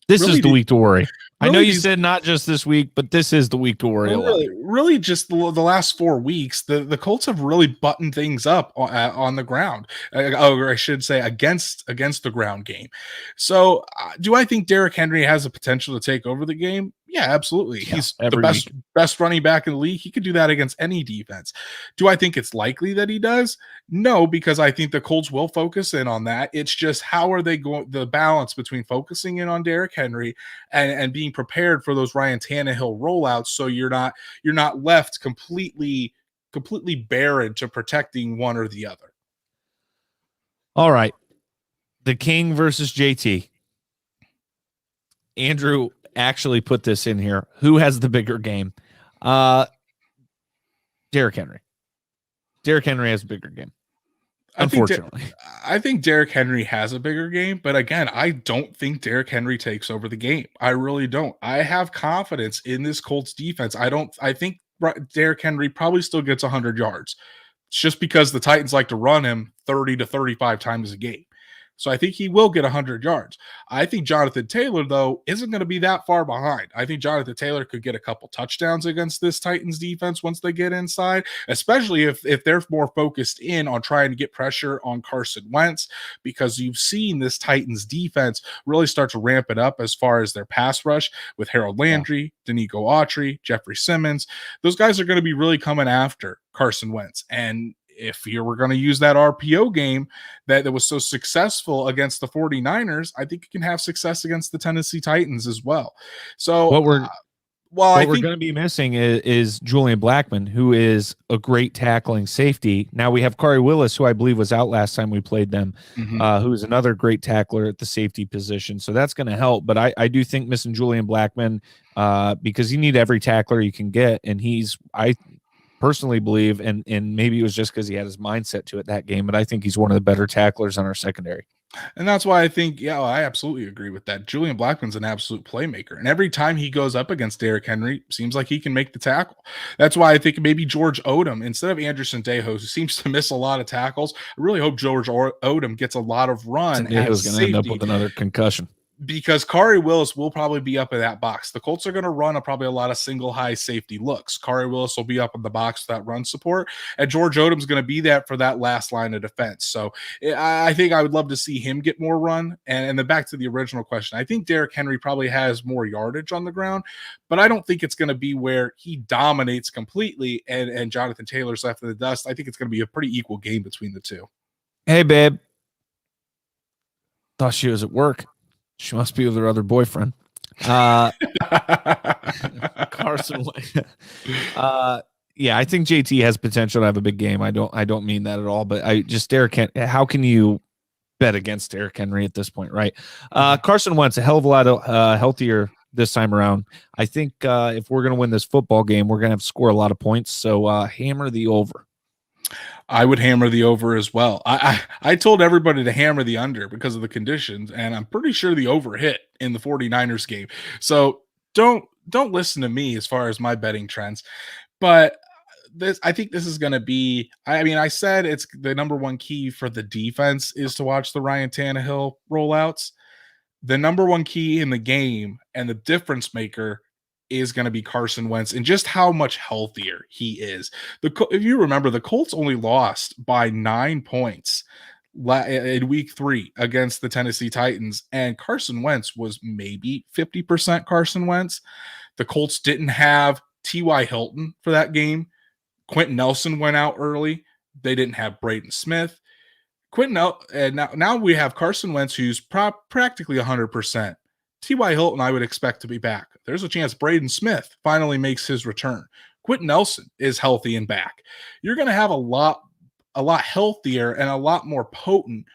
this is the week to worry. I know you said not just this week, but this is the week to worry. Really just the last 4 weeks, the Colts have really buttoned things up on the ground, or I should say against the ground game. So do I think Derrick Henry has the potential to take over the game? Yeah, absolutely. Yeah, he's the best running back in the league. He could do that against any defense. Do I think it's likely that he does? No, because I think the Colts will focus in on that. It's just how are they going, the balance between focusing in on Derrick Henry and being prepared for those Ryan Tannehill rollouts, so you're not left completely barren to protecting one or the other. All right, the King versus JT. Andrew actually put this in here. Who has the bigger game? Derrick Henry. Derrick Henry has a bigger game. Unfortunately, I think Derrick Henry has a bigger game, but again, I don't think Derrick Henry takes over the game. I really don't. I have confidence in this Colts defense. I think Derrick Henry probably still gets 100 yards. It's just because the Titans like to run him 30 to 35 times a game. So I think he will get 100 yards. I think Jonathan Taylor, though, isn't going to be that far behind. I think Jonathan Taylor could get a couple touchdowns against this Titans defense once they get inside, especially if they're more focused in on trying to get pressure on Carson Wentz, because you've seen this Titans defense really start to ramp it up as far as their pass rush with Harold Landry, Danico Autry, Jeffrey Simmons. Those guys are going to be really coming after Carson Wentz. And if you were going to use that RPO game that was so successful against the 49ers, I think you can have success against the Tennessee Titans as well. So what we're going to be missing is Julian Blackmon, who is a great tackling safety. Now we have Kari Willis, who I believe was out last time we played them, who is another great tackler at the safety position. So that's going to help. But I do think missing Julian Blackmon because you need every tackler you can get. And I personally believe, and maybe it was just because he had his mindset to it that game, but I think he's one of the better tacklers on our secondary. And that's why I think, I absolutely agree with that. Julian Blackmon's an absolute playmaker. And every time he goes up against Derrick Henry, seems like he can make the tackle. That's why I think maybe George Odom, instead of Anderson Dejo, who seems to miss a lot of tackles, I really hope George Odom gets a lot of run. Dejo's going to end up with another concussion. Because Kari Willis will probably be up in that box. The Colts are going to run probably a lot of single high safety looks. Kari Willis will be up in the box for that run support, and George Odom's going to be that for that last line of defense. So I think I would love to see him get more run. And then back to the original question, I think Derrick Henry probably has more yardage on the ground, but I don't think it's going to be where he dominates completely and Jonathan Taylor's left in the dust. I think it's going to be a pretty equal game between the two. Hey, babe. Thought she was at work. She must be with her other boyfriend. Carson. Yeah, I think JT has potential to have a big game. I don't mean that at all, but Derrick Henry, how can you bet against Derrick Henry at this point, right? Carson Wentz, a hell of a lot healthier this time around. I think if we're going to win this football game, we're going to have to score a lot of points. So hammer the over. I would hammer the over as well. I told everybody to hammer the under because of the conditions, and I'm pretty sure the over hit in the 49ers game. So don't listen to me as far as my betting trends. But I think this is going to be, I mean, I said it's the number one key for the defense is to watch the Ryan Tannehill rollouts. The number one key in the game and the difference maker is going to be Carson Wentz and just how much healthier he is. If you remember, the Colts only lost by 9 points in week 3 against the Tennessee Titans, and Carson Wentz was maybe 50% Carson Wentz. The Colts didn't have T.Y. Hilton for that game. Quentin Nelson went out early. They didn't have Braden Smith. And now we have Carson Wentz, who's practically 100%. T.Y. Hilton, I would expect to be back. There's a chance Braden Smith finally makes his return. Quentin Nelson is healthy and back. You're going to have a lot healthier and a lot more potent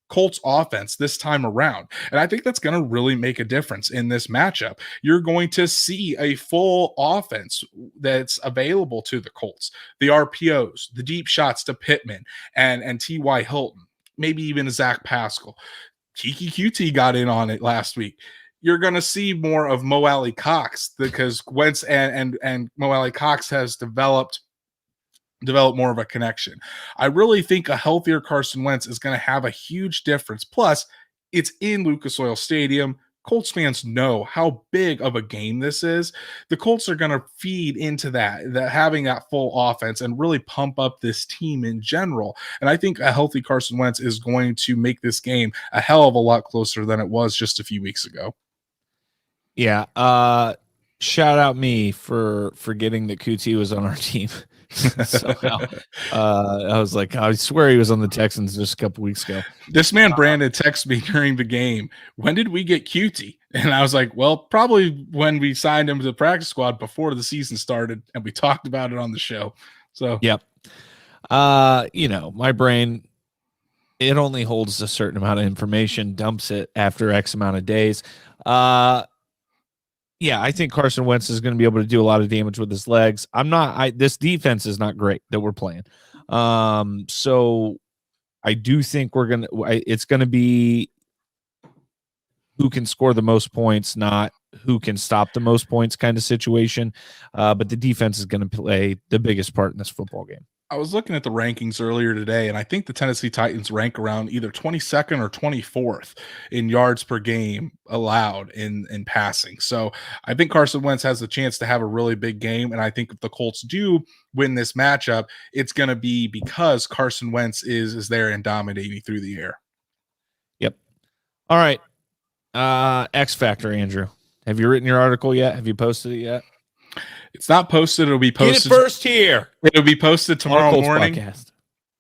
Colts offense this time around. And I think that's going to really make a difference in this matchup. You're going to see a full offense that's available to the Colts. The RPOs, the deep shots to Pittman and T.Y. Hilton, maybe even Zach Pascal. Kiki QT got in on it last week. You're going to see more of Mo Alley Cox because Wentz and Mo Alley Cox has developed more of a connection. I really think a healthier Carson Wentz is going to have a huge difference. Plus, it's in Lucas Oil Stadium. Colts fans know how big of a game this is. The Colts are going to feed into that having that full offense and really pump up this team in general. And I think a healthy Carson Wentz is going to make this game a hell of a lot closer than it was just a few weeks ago. Yeah. Shout out me for forgetting that QT was on our team. Somehow. I was like, I swear he was on the Texans just a couple weeks ago. This man Brandon texted me during the game, when did we get QT? And I was like, well, probably when we signed him to the practice squad before the season started, and we talked about it on the show. So yep. My brain, it only holds a certain amount of information, dumps it after X amount of days. Yeah, I think Carson Wentz is going to be able to do a lot of damage with his legs. This defense is not great that we're playing. So I do think it's going to be who can score the most points, not who can stop the most points kind of situation. But the defense is going to play the biggest part in this football game. I was looking at the rankings earlier today, and I think the Tennessee Titans rank around either 22nd or 24th in yards per game allowed in passing. So I think Carson Wentz has a chance to have a really big game, and I think if the Colts do win this matchup, it's going to be because Carson Wentz is there and dominating through the air. Yep. All right. X Factor, Andrew. Have you written your article yet? Have you posted it yet? It's not posted. It'll be posted. Get it first here. It'll be posted tomorrow morning. Podcast.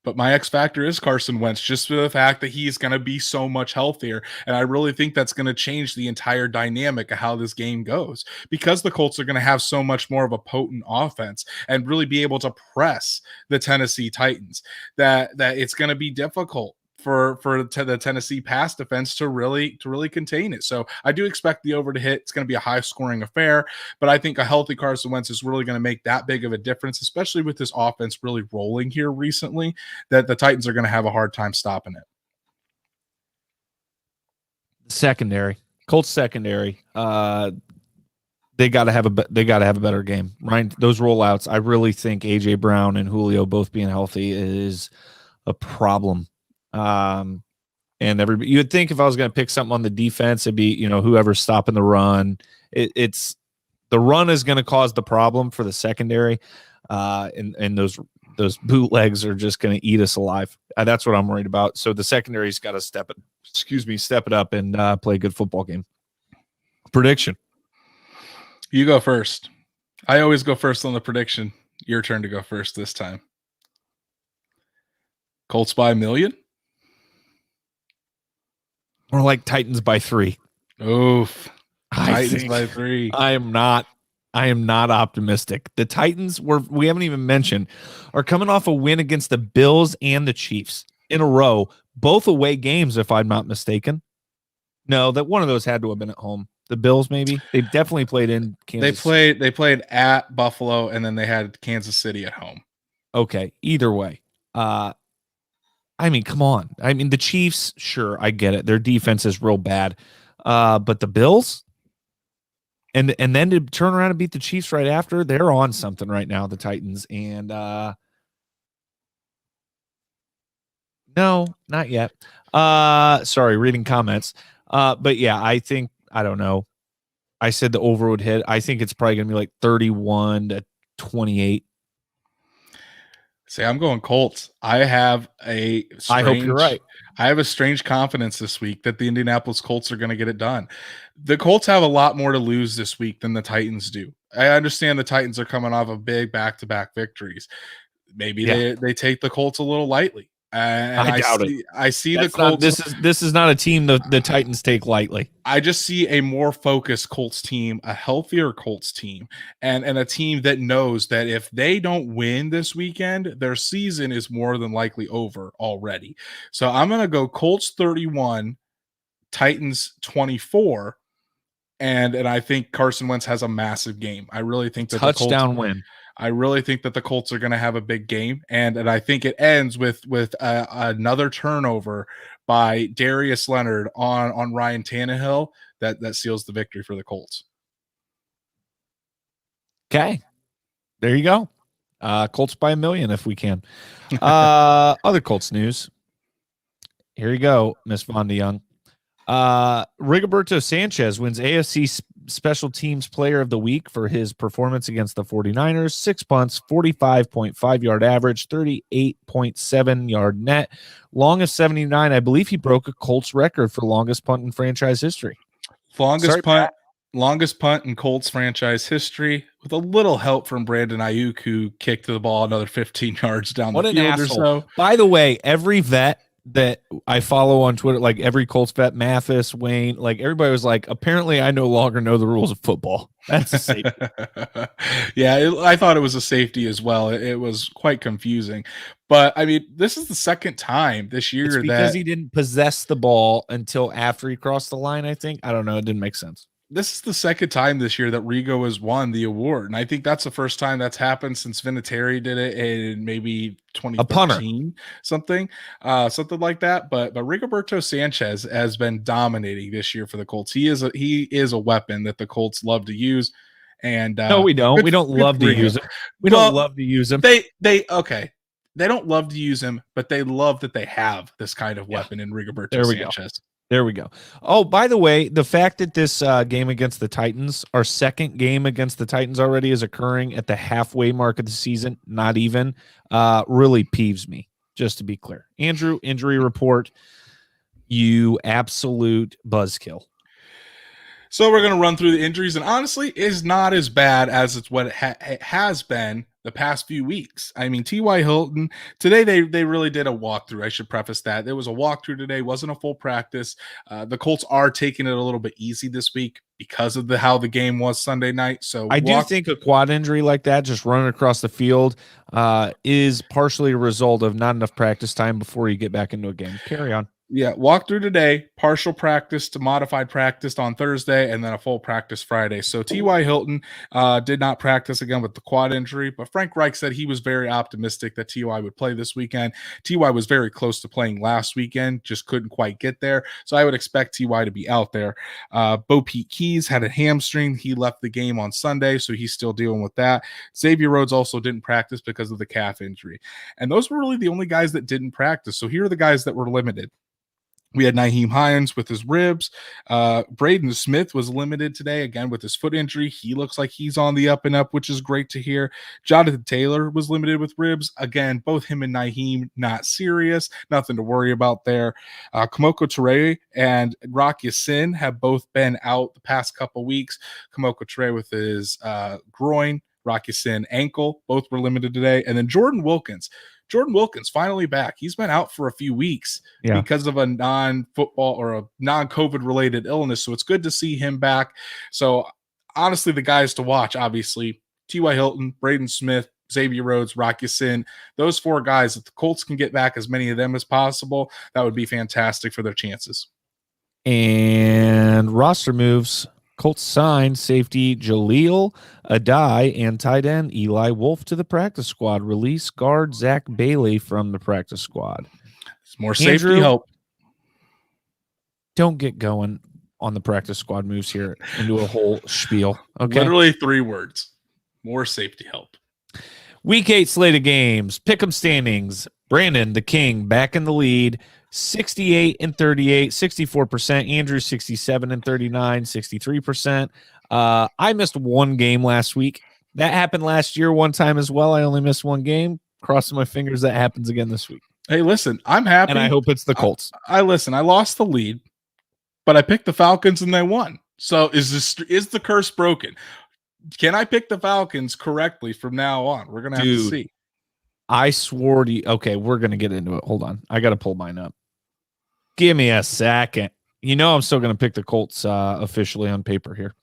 But my X factor is Carson Wentz, just for the fact that he's going to be so much healthier. And I really think that's going to change the entire dynamic of how this game goes, because the Colts are going to have so much more of a potent offense and really be able to press the Tennessee Titans that it's going to be difficult for the Tennessee pass defense to really contain it. So I do expect the over to hit. It's going to be a high scoring affair, but I think a healthy Carson Wentz is really going to make that big of a difference, especially with this offense really rolling here recently, that the Titans are going to have a hard time stopping it. Secondary, Colts secondary. They got to have a better game. Ryan, those rollouts, I really think AJ Brown and Julio both being healthy is a problem. And everybody, you would think if I was going to pick something on the defense, it'd be, whoever's stopping the run. It's the run is going to cause the problem for the secondary. And those bootlegs are just going to eat us alive. That's what I'm worried about. So the secondary's got to step it up and play a good football game. Prediction. You go first. I always go first on the prediction. Your turn to go first this time. Colts by 1 million? More like Titans by 3. Oof. Titans by 3. I am not optimistic. The Titans, we haven't even mentioned, are coming off a win against the Bills and the Chiefs in a row, both away games, if I'm not mistaken. No, that one of those had to have been at home. The Bills, maybe. They definitely played in Kansas. They played at Buffalo, and then they had Kansas City at home. Okay, either way. I mean, come on. I mean, the Chiefs, sure, I get it. Their defense is real bad. But the Bills and then to turn around and beat the Chiefs right after, they're on something right now, the Titans. And no, not yet. Sorry, reading comments. But yeah, I don't know. I said the over would hit. I think it's probably going to be like 31-28. See, I'm going Colts. I hope you're right. I have a strange confidence this week that the Indianapolis Colts are going to get it done. The Colts have a lot more to lose this week than the Titans do. I understand the Titans are coming off of big back-to-back victories. Maybe they take the Colts a little lightly. And I doubt it. I see the Colts. This is not a team the Titans take lightly. I just see a more focused Colts team, a healthier Colts team, and a team that knows that if they don't win this weekend, their season is more than likely over already. So I'm going to go Colts 31, Titans 24, and I think Carson Wentz has a massive game. I really think that touchdown win. I really think that the Colts are going to have a big game, and I think it ends with another turnover by Darius Leonard on Ryan Tannehill that seals the victory for the Colts. Okay, there you go. Colts by 1 million if we can. Other Colts news. Here you go, Miss Vonda Young. Rigoberto Sanchez wins AFC Special Teams Player of the Week for his performance against the 49ers. 6 punts, 45.5 yard average, 38.7 yard net, longest 79. I believe he broke a Colts record for longest punt in franchise history. Longest punt in Colts franchise history, with a little help from Brandon Ayuk, who kicked the ball another 15 yards down the field or so. By the way, every vet that I follow on Twitter, like every Colts vet, Mathis, Wayne, like everybody was like, apparently I no longer know the rules of football. That's a safety. Yeah, I thought it was a safety as well. It was quite confusing. But, I mean, this is the second time this year because he didn't possess the ball until after he crossed the line, I think. I don't know. It didn't make sense. This is the second time this year that Rigo has won the award, and I think that's the first time that's happened since Vinatieri did it in maybe 2013, something like that. But Rigoberto Sanchez has been dominating this year for the Colts. He is a weapon that the Colts love to use. And no, we don't. We don't love to use him. We don't love to use him. They don't love to use him, but they love that they have this kind of weapon in Rigoberto Sanchez. There we go. Oh, by the way, the fact that this game against the Titans, our second game against the Titans already, is occurring at the halfway mark of the season, not even, really peeves me, just to be clear. Andrew, injury report, you absolute buzzkill. So we're going to run through the injuries, and honestly, is not as bad as it's what it has been the past few weeks. I mean, T.Y. Hilton, today they really did a walkthrough. I should preface that. There was a walkthrough today, wasn't a full practice. The Colts are taking it a little bit easy this week because of how the game was Sunday night. So I do think a quad injury like that, just running across the field, is partially a result of not enough practice time before you get back into a game. Carry on. Yeah, walk through today, partial practice to modified practice on Thursday, and then a full practice Friday. So T.Y. Hilton did not practice again with the quad injury, but Frank Reich said he was very optimistic that T.Y. would play this weekend. T.Y. was very close to playing last weekend, just couldn't quite get there. So I would expect T.Y. to be out there. Bo Pete Keys had a hamstring. He left the game on Sunday, so he's still dealing with that. Xavier Rhodes also didn't practice because of the calf injury. And those were really the only guys that didn't practice. So here are the guys that were limited. We had Nyheim Hines with his ribs. Braden Smith was limited today, again, with his foot injury. He looks like he's on the up and up, which is great to hear. Jonathan Taylor was limited with ribs. Again, both him and Nyheim, not serious. Nothing to worry about there. Kamoko Toure and Rock Ya-Sin have both been out the past couple weeks. Kamoko Toure with his groin, Rock Ya-Sin ankle. Both were limited today. And then Jordan Wilkins finally back. He's been out for a few weeks because of a non-football or a non-COVID related illness. So it's good to see him back. So honestly, the guys to watch, obviously, T.Y. Hilton, Braden Smith, Xavier Rhodes, Rock Ya-Sin, those four guys. If the Colts can get back as many of them as possible, that would be fantastic for their chances. And roster moves. Colts signed safety Jaleel Adai and tight end Eli Wolf to the practice squad. Release guard Zach Bailey from the practice squad. It's more safety help. Don't get going on the practice squad moves here into a whole spiel. Okay. Literally 3 words. More safety help. Week 8 slate of games. Pick'em standings. Brandon, the king, back in the lead. 68-38, 64%. Andrew, 67-39, 63%. I missed one game last week. That happened last year one time as well. I only missed one game. Crossing my fingers that happens again this week. Hey, listen, I'm happy. And I hope it's the Colts. I lost the lead, but I picked the Falcons and they won. So is the curse broken? Can I pick the Falcons correctly from now on? We're going to have to see. I swore to you. Okay, we're going to get into it. Hold on. I got to pull mine up. Give me a second. You know I'm still going to pick the Colts officially on paper here.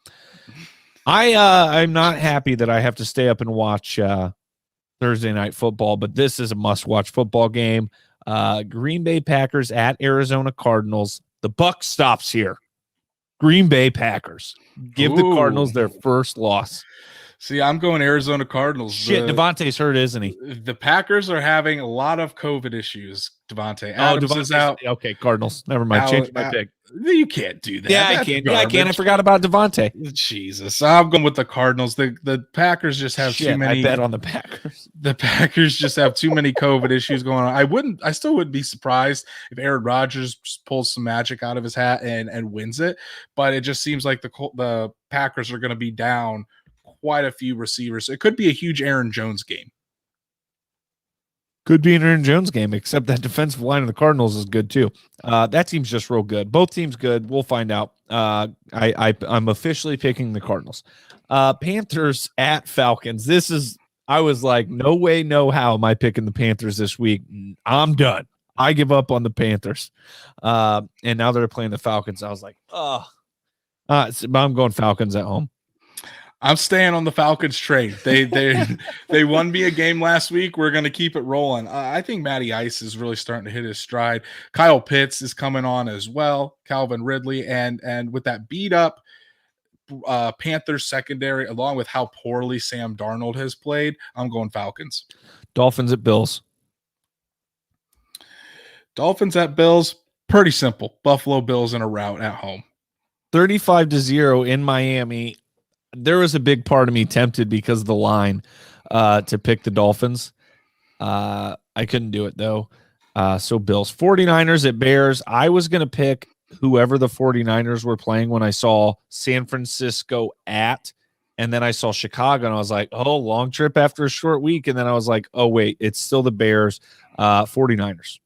I'm not happy that I have to stay up and watch Thursday night football, but this is a must-watch football game. Green Bay Packers at Arizona Cardinals. The buck stops here. Green Bay Packers. Give the Cardinals their first loss. See, I'm going Arizona Cardinals. Shit, Devontae's hurt, isn't he? The Packers are having a lot of COVID issues. Devontae Adams is out. Okay, Cardinals. Never mind. Change my pick. You can't do that. Yeah, I can. Yeah, I can. I forgot about Devontae. Jesus, I'm going with the Cardinals. The Packers just have too many. I bet on the Packers. The Packers just have too many COVID issues going on. I still wouldn't be surprised if Aaron Rodgers pulls some magic out of his hat and wins it. But it just seems like the Packers are going to be down quite a few receivers. It could be a huge Aaron Jones game. Could be an Aaron Jones game, except that defensive line of the Cardinals is good too. That team's just real good. Both teams good. We'll find out. I'm officially picking the Cardinals. Panthers at Falcons. I was like, no way, no how am I picking the Panthers this week. I'm done. I give up on the Panthers. And now they're playing the Falcons. I was like, I'm going Falcons at home. I'm staying on the Falcons train. They won me a game last week. We're going to keep it rolling. I think Matty Ice is really starting to hit his stride. Kyle Pitts is coming on as well. Calvin Ridley and with that beat up Panthers secondary, along with how poorly Sam Darnold has played, I'm going Falcons. Dolphins at Bills. Dolphins at Bills. Pretty simple. Buffalo Bills in a rout at home. 35-0 in Miami. There was a big part of me tempted because of the line to pick the Dolphins. I couldn't do it, though. So Bills. 49ers at Bears. I was going to pick whoever the 49ers were playing when I saw San Francisco at, and then I saw Chicago, and I was like, oh, long trip after a short week. And then I was like, oh, wait, it's still the Bears. 49ers.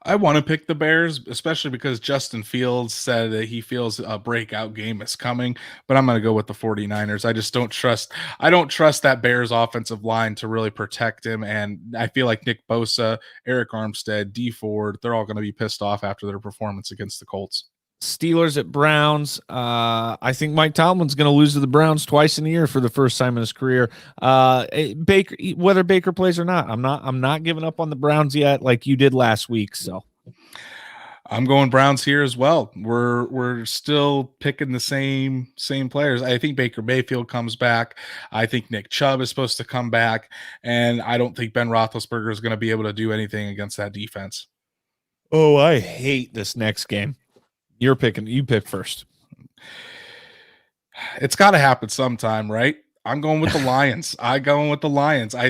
I want to pick the Bears, especially because Justin Fields said that he feels a breakout game is coming, but I'm going to go with the 49ers. I just don't trust that Bears offensive line to really protect him. And I feel like Nick Bosa, Eric Armstead, D Ford, they're all going to be pissed off after their performance against the Colts. Steelers at Browns. I think Mike Tomlin's going to lose to the Browns twice in a year for the first time in his career. Baker, whether Baker plays or not, I'm not giving up on the Browns yet, like you did last week. So I'm going Browns here as well. We're still picking the same players. I think Baker Mayfield comes back. I think Nick Chubb is supposed to come back, and I don't think Ben Roethlisberger is going to be able to do anything against that defense. Oh, I hate this next game. You pick first. It's got to happen sometime, right? I'm going with the Lions. I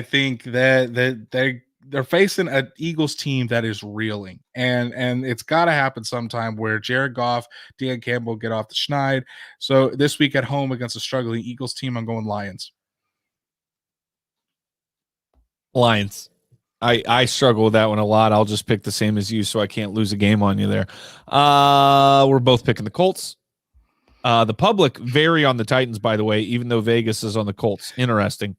think that they're facing an Eagles team that is reeling, and it's got to happen sometime where Jared Goff, Dan Campbell get off the schneid. So this week at home against a struggling Eagles team, I'm going Lions. Lions. I struggle with that one a lot. I'll just pick the same as you so I can't lose a game on you there. We're both picking the Colts. The public vary on the Titans, by the way, even though Vegas is on the Colts. Interesting.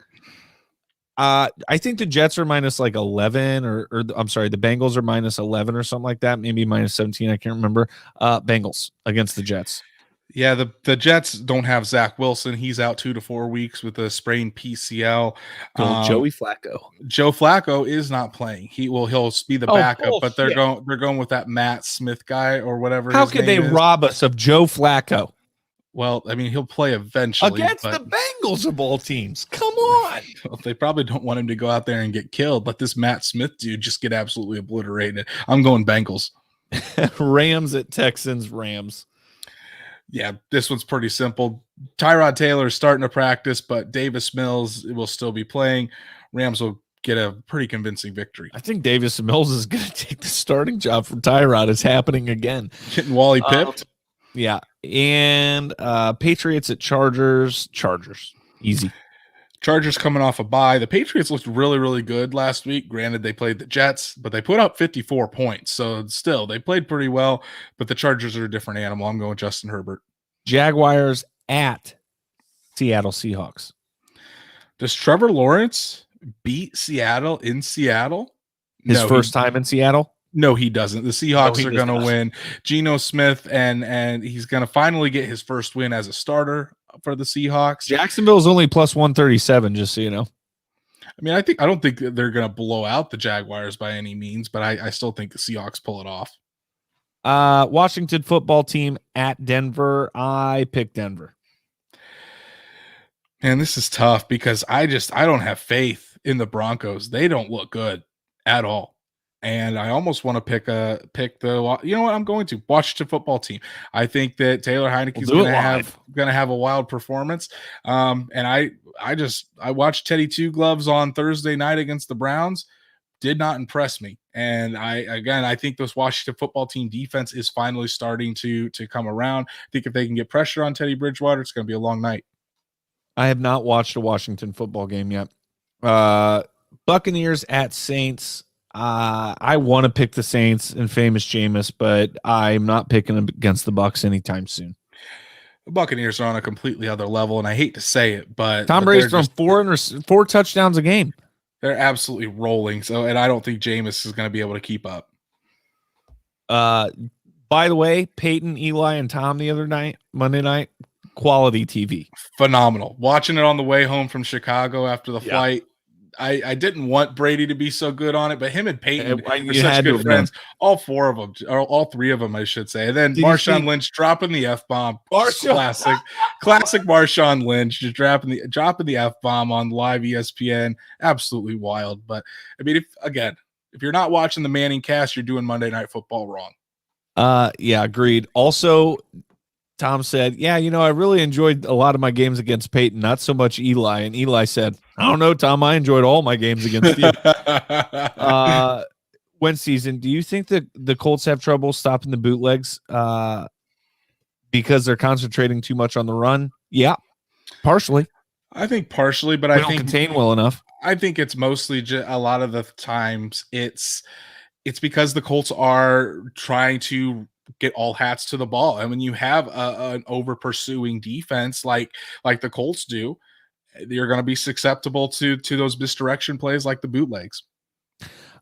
I think the Jets are minus like 11 or I'm sorry, the Bengals are minus 11 or something like that. Maybe minus 17. I can't remember. Bengals against the Jets. Yeah, the Jets don't have Zach Wilson. He's out 2 to 4 weeks with a sprained PCL. Joey Flacco. Joe Flacco is not playing. He'll be the backup, but they're going with that Matt Smith guy or whatever. How could they rob us of Joe Flacco? Well, I mean, he'll play eventually. Against the Bengals of all teams. Come on. Well, they probably don't want him to go out there and get killed. Let this Matt Smith dude just get absolutely obliterated. I'm going Bengals. Rams at Texans, Rams. Yeah, this one's pretty simple. Tyrod Taylor is starting to practice, but Davis Mills will still be playing. Rams will get a pretty convincing victory. I think Davis Mills is going to take the starting job from Tyrod. It's happening again. Getting Wally pipped. Yeah. And Patriots at Chargers. Chargers. Easy. Chargers coming off a bye. The Patriots looked really, really good last week. Granted, they played the Jets, but they put up 54 points. So still, they played pretty well, but the Chargers are a different animal. I'm going Justin Herbert. Jaguars at Seattle Seahawks. Does Trevor Lawrence beat Seattle in Seattle? His first time in Seattle? No, he doesn't. The Seahawks are going to win. Geno Smith, and he's going to finally get his first win as a starter for the Seahawks. Jacksonville's only plus 137, just so you know. I mean, I don't think they're going to blow out the Jaguars by any means, but I still think the Seahawks pull it off. Washington football team at Denver. I pick Denver. Man, this is tough because I don't have faith in the Broncos. They don't look good at all. And I almost want to pick the, you know what, I'm going to Washington football team. I think that Taylor Heineke is going to have a wild performance. And I watched Teddy Two Gloves on Thursday night against the Browns. Did not impress me. And I think this Washington football team defense is finally starting to come around. I think if they can get pressure on Teddy Bridgewater, it's going to be a long night. I have not watched a Washington football game yet. Buccaneers at Saints. I want to pick the Saints and famous Jameis, but I'm not picking them against the Bucs anytime soon. The Buccaneers are on a completely other level, and I hate to say it, but Tom Brady's throwing four touchdowns a game. They're absolutely rolling. So, and I don't think Jameis is going to be able to keep up. By the way, Peyton, Eli, and Tom the other night, Monday night, quality TV. Phenomenal. Watching it on the way home from Chicago after the flight. I didn't want Brady to be so good on it, but him and Peyton are such good friends. All four of them, or all three of them, I should say. And then Marshawn Lynch dropping the F-bomb. Classic Marshawn Lynch just dropping the F-bomb on live ESPN. Absolutely wild. But I mean, if you're not watching the Manning cast, you're doing Monday Night Football wrong. Yeah, agreed. Also, Tom said, yeah, I really enjoyed a lot of my games against Peyton, not so much Eli. And Eli said, I don't know, Tom, I enjoyed all my games against you. When season, do you think that the Colts have trouble stopping the bootlegs because they're concentrating too much on the run? Yeah, partially. I think partially, but I think contain well enough. I think it's mostly a lot of the times it's because the Colts are trying to get all hats to the ball. And when you have an over pursuing defense like the Colts do, you're going to be susceptible to those misdirection plays like the bootlegs.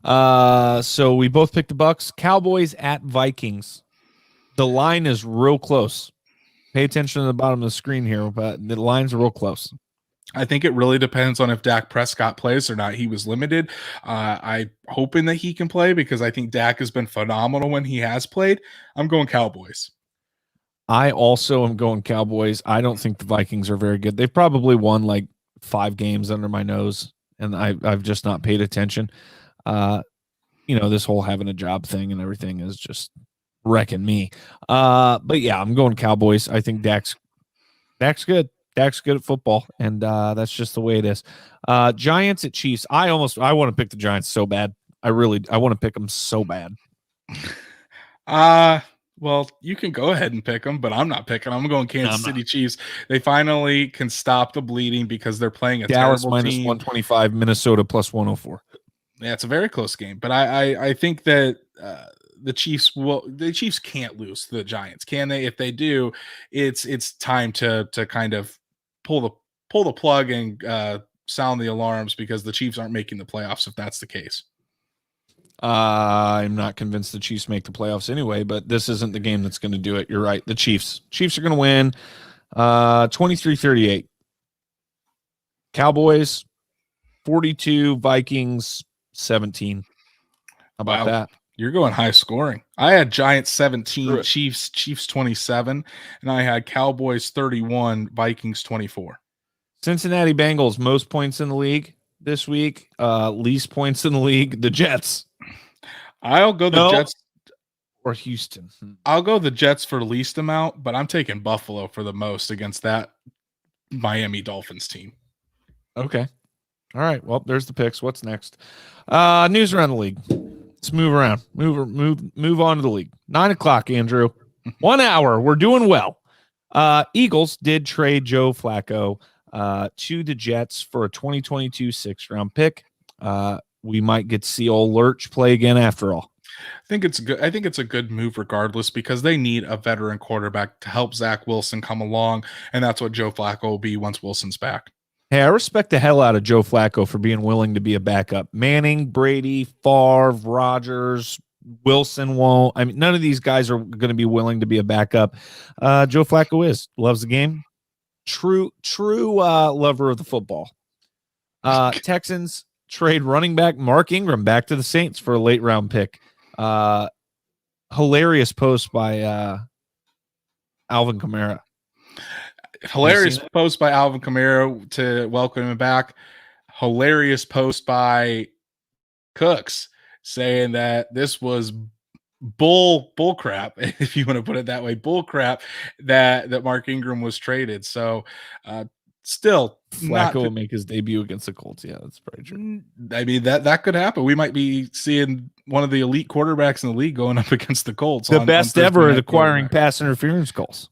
So we both picked the Bucs. Cowboys at Vikings. The line is real close. Pay attention to the bottom of the screen here, but the line's real close. I think it really depends on if Dak Prescott plays or not. He was limited. I'm hoping that he can play because I think Dak has been phenomenal when he has played. I'm going Cowboys. I also am going Cowboys. I don't think the Vikings are very good. They've probably won like 5 games under my nose, and I've just not paid attention. This whole having a job thing and everything is just wrecking me. But yeah, I'm going Cowboys. I think Dak's good. Dak's good at football, and that's just the way it is. Giants at Chiefs. I want to pick the Giants so bad. I want to pick them so bad. Well, you can go ahead and pick them, but I'm not picking them. I'm going Kansas City Chiefs. They finally can stop the bleeding because they're playing a Dallas terrible minus team. 125, Minnesota plus 104. Yeah, it's a very close game, but I think that the Chiefs can't lose to the Giants, can they? If they do, it's time to kind of pull the plug and sound the alarms because the Chiefs aren't making the playoffs if that's the case. I'm not convinced the Chiefs make the playoffs anyway, but this isn't the game that's going to do it. You're right. The Chiefs are going to win 23-38. Cowboys 42, Vikings 17. How about that? You're going high scoring. I had Giants 17, Screw it. Chiefs 27, and I had Cowboys 31, Vikings 24. Cincinnati Bengals, most points in the league this week. Least points in the league, the Jets. I'll go the Jets. Or Houston. I'll go the Jets for the least amount, but I'm taking Buffalo for the most against that Miami Dolphins team. Okay. All right. Well, there's the picks. What's next? News around the league. Let's move around. Move on to the league. 9:00, Andrew. 1 hour. We're doing well. Eagles did trade Joe Flacco to the Jets for a 2022 6th-round pick. We might get to see old Lurch play again after all. I think it's good. I think it's a good move regardless because they need a veteran quarterback to help Zach Wilson come along, and that's what Joe Flacco will be once Wilson's back. Hey, I respect the hell out of Joe Flacco for being willing to be a backup. Manning, Brady, Favre, Rodgers, Wilson won't. I mean, none of these guys are going to be willing to be a backup. Joe Flacco loves the game. True lover of the football. Texans trade running back Mark Ingram back to the Saints for a late round pick. Hilarious post by Alvin Kamara. Hilarious post by Alvin Kamara to welcome him back. Hilarious post by Cooks saying that this was bull crap, if you want to put it that way, bull crap that Mark Ingram was traded. So still Flacco will make his debut against the Colts. Yeah, that's probably true. I mean, that could happen. We might be seeing one of the elite quarterbacks in the league going up against the Colts. The best ever at acquiring pass interference calls.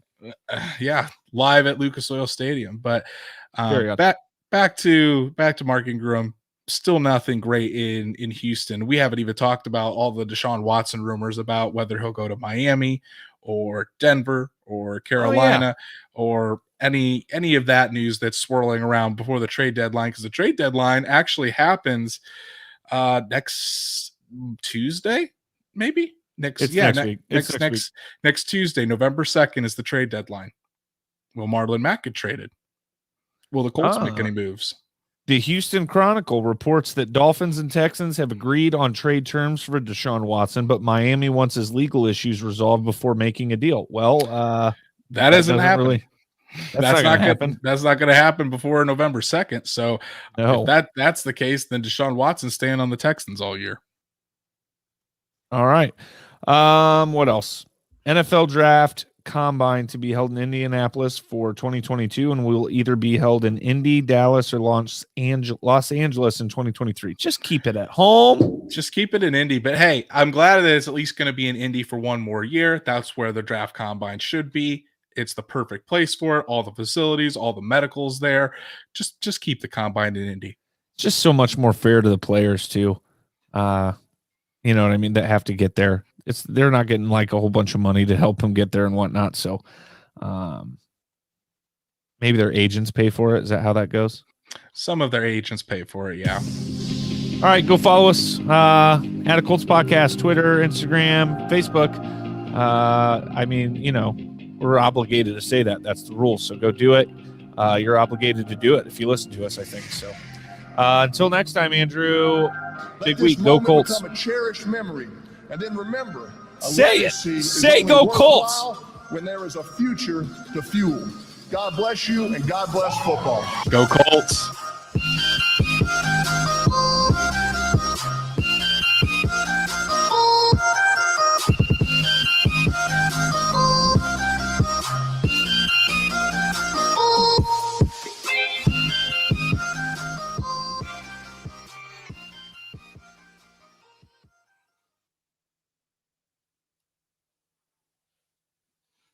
Yeah, live at Lucas Oil Stadium. But back to Mark Ingram. Still nothing great in Houston. We haven't even talked about all the Deshaun Watson rumors about whether he'll go to Miami or Denver or Carolina or any of that news that's swirling around before the trade deadline, because the trade deadline actually happens next Tuesday, maybe next Tuesday, November 2nd is the trade deadline. Will Marlon Mack get traded? Will the Colts make any moves? The Houston Chronicle reports that Dolphins and Texans have agreed on trade terms for Deshaun Watson, but Miami wants his legal issues resolved before making a deal. Well, that isn't happening. Really, that's not going to happen. That's not going to happen before November 2nd. So no. If that's the case, then Deshaun Watson's staying on the Texans all year. All right. What else? NFL draft combine to be held in Indianapolis for 2022 and will either be held in Indy, Dallas, or Los Angeles in 2023. Just keep it at home. Just keep it in Indy. But hey, I'm glad that it's at least going to be in Indy for one more year. That's where the draft combine should be. It's the perfect place for it. All the facilities, all the medicals there. Just keep the combine in Indy. Just so much more fair to the players too. You know what I mean? That have to get there. They're not getting like a whole bunch of money to help them get there and whatnot. So maybe their agents pay for it. Is that how that goes? Some of their agents pay for it. Yeah. All right. Go follow us at A Colts Podcast, Twitter, Instagram, Facebook. I mean, you know, we're obligated to say that. That's the rule. So go do it. You're obligated to do it if you listen to us, I think. So until next time, Andrew, big week. Go Colts. Become a cherished memory. And then remember, say go Colts when there is a future to fuel. God bless you and God bless football. Go Colts.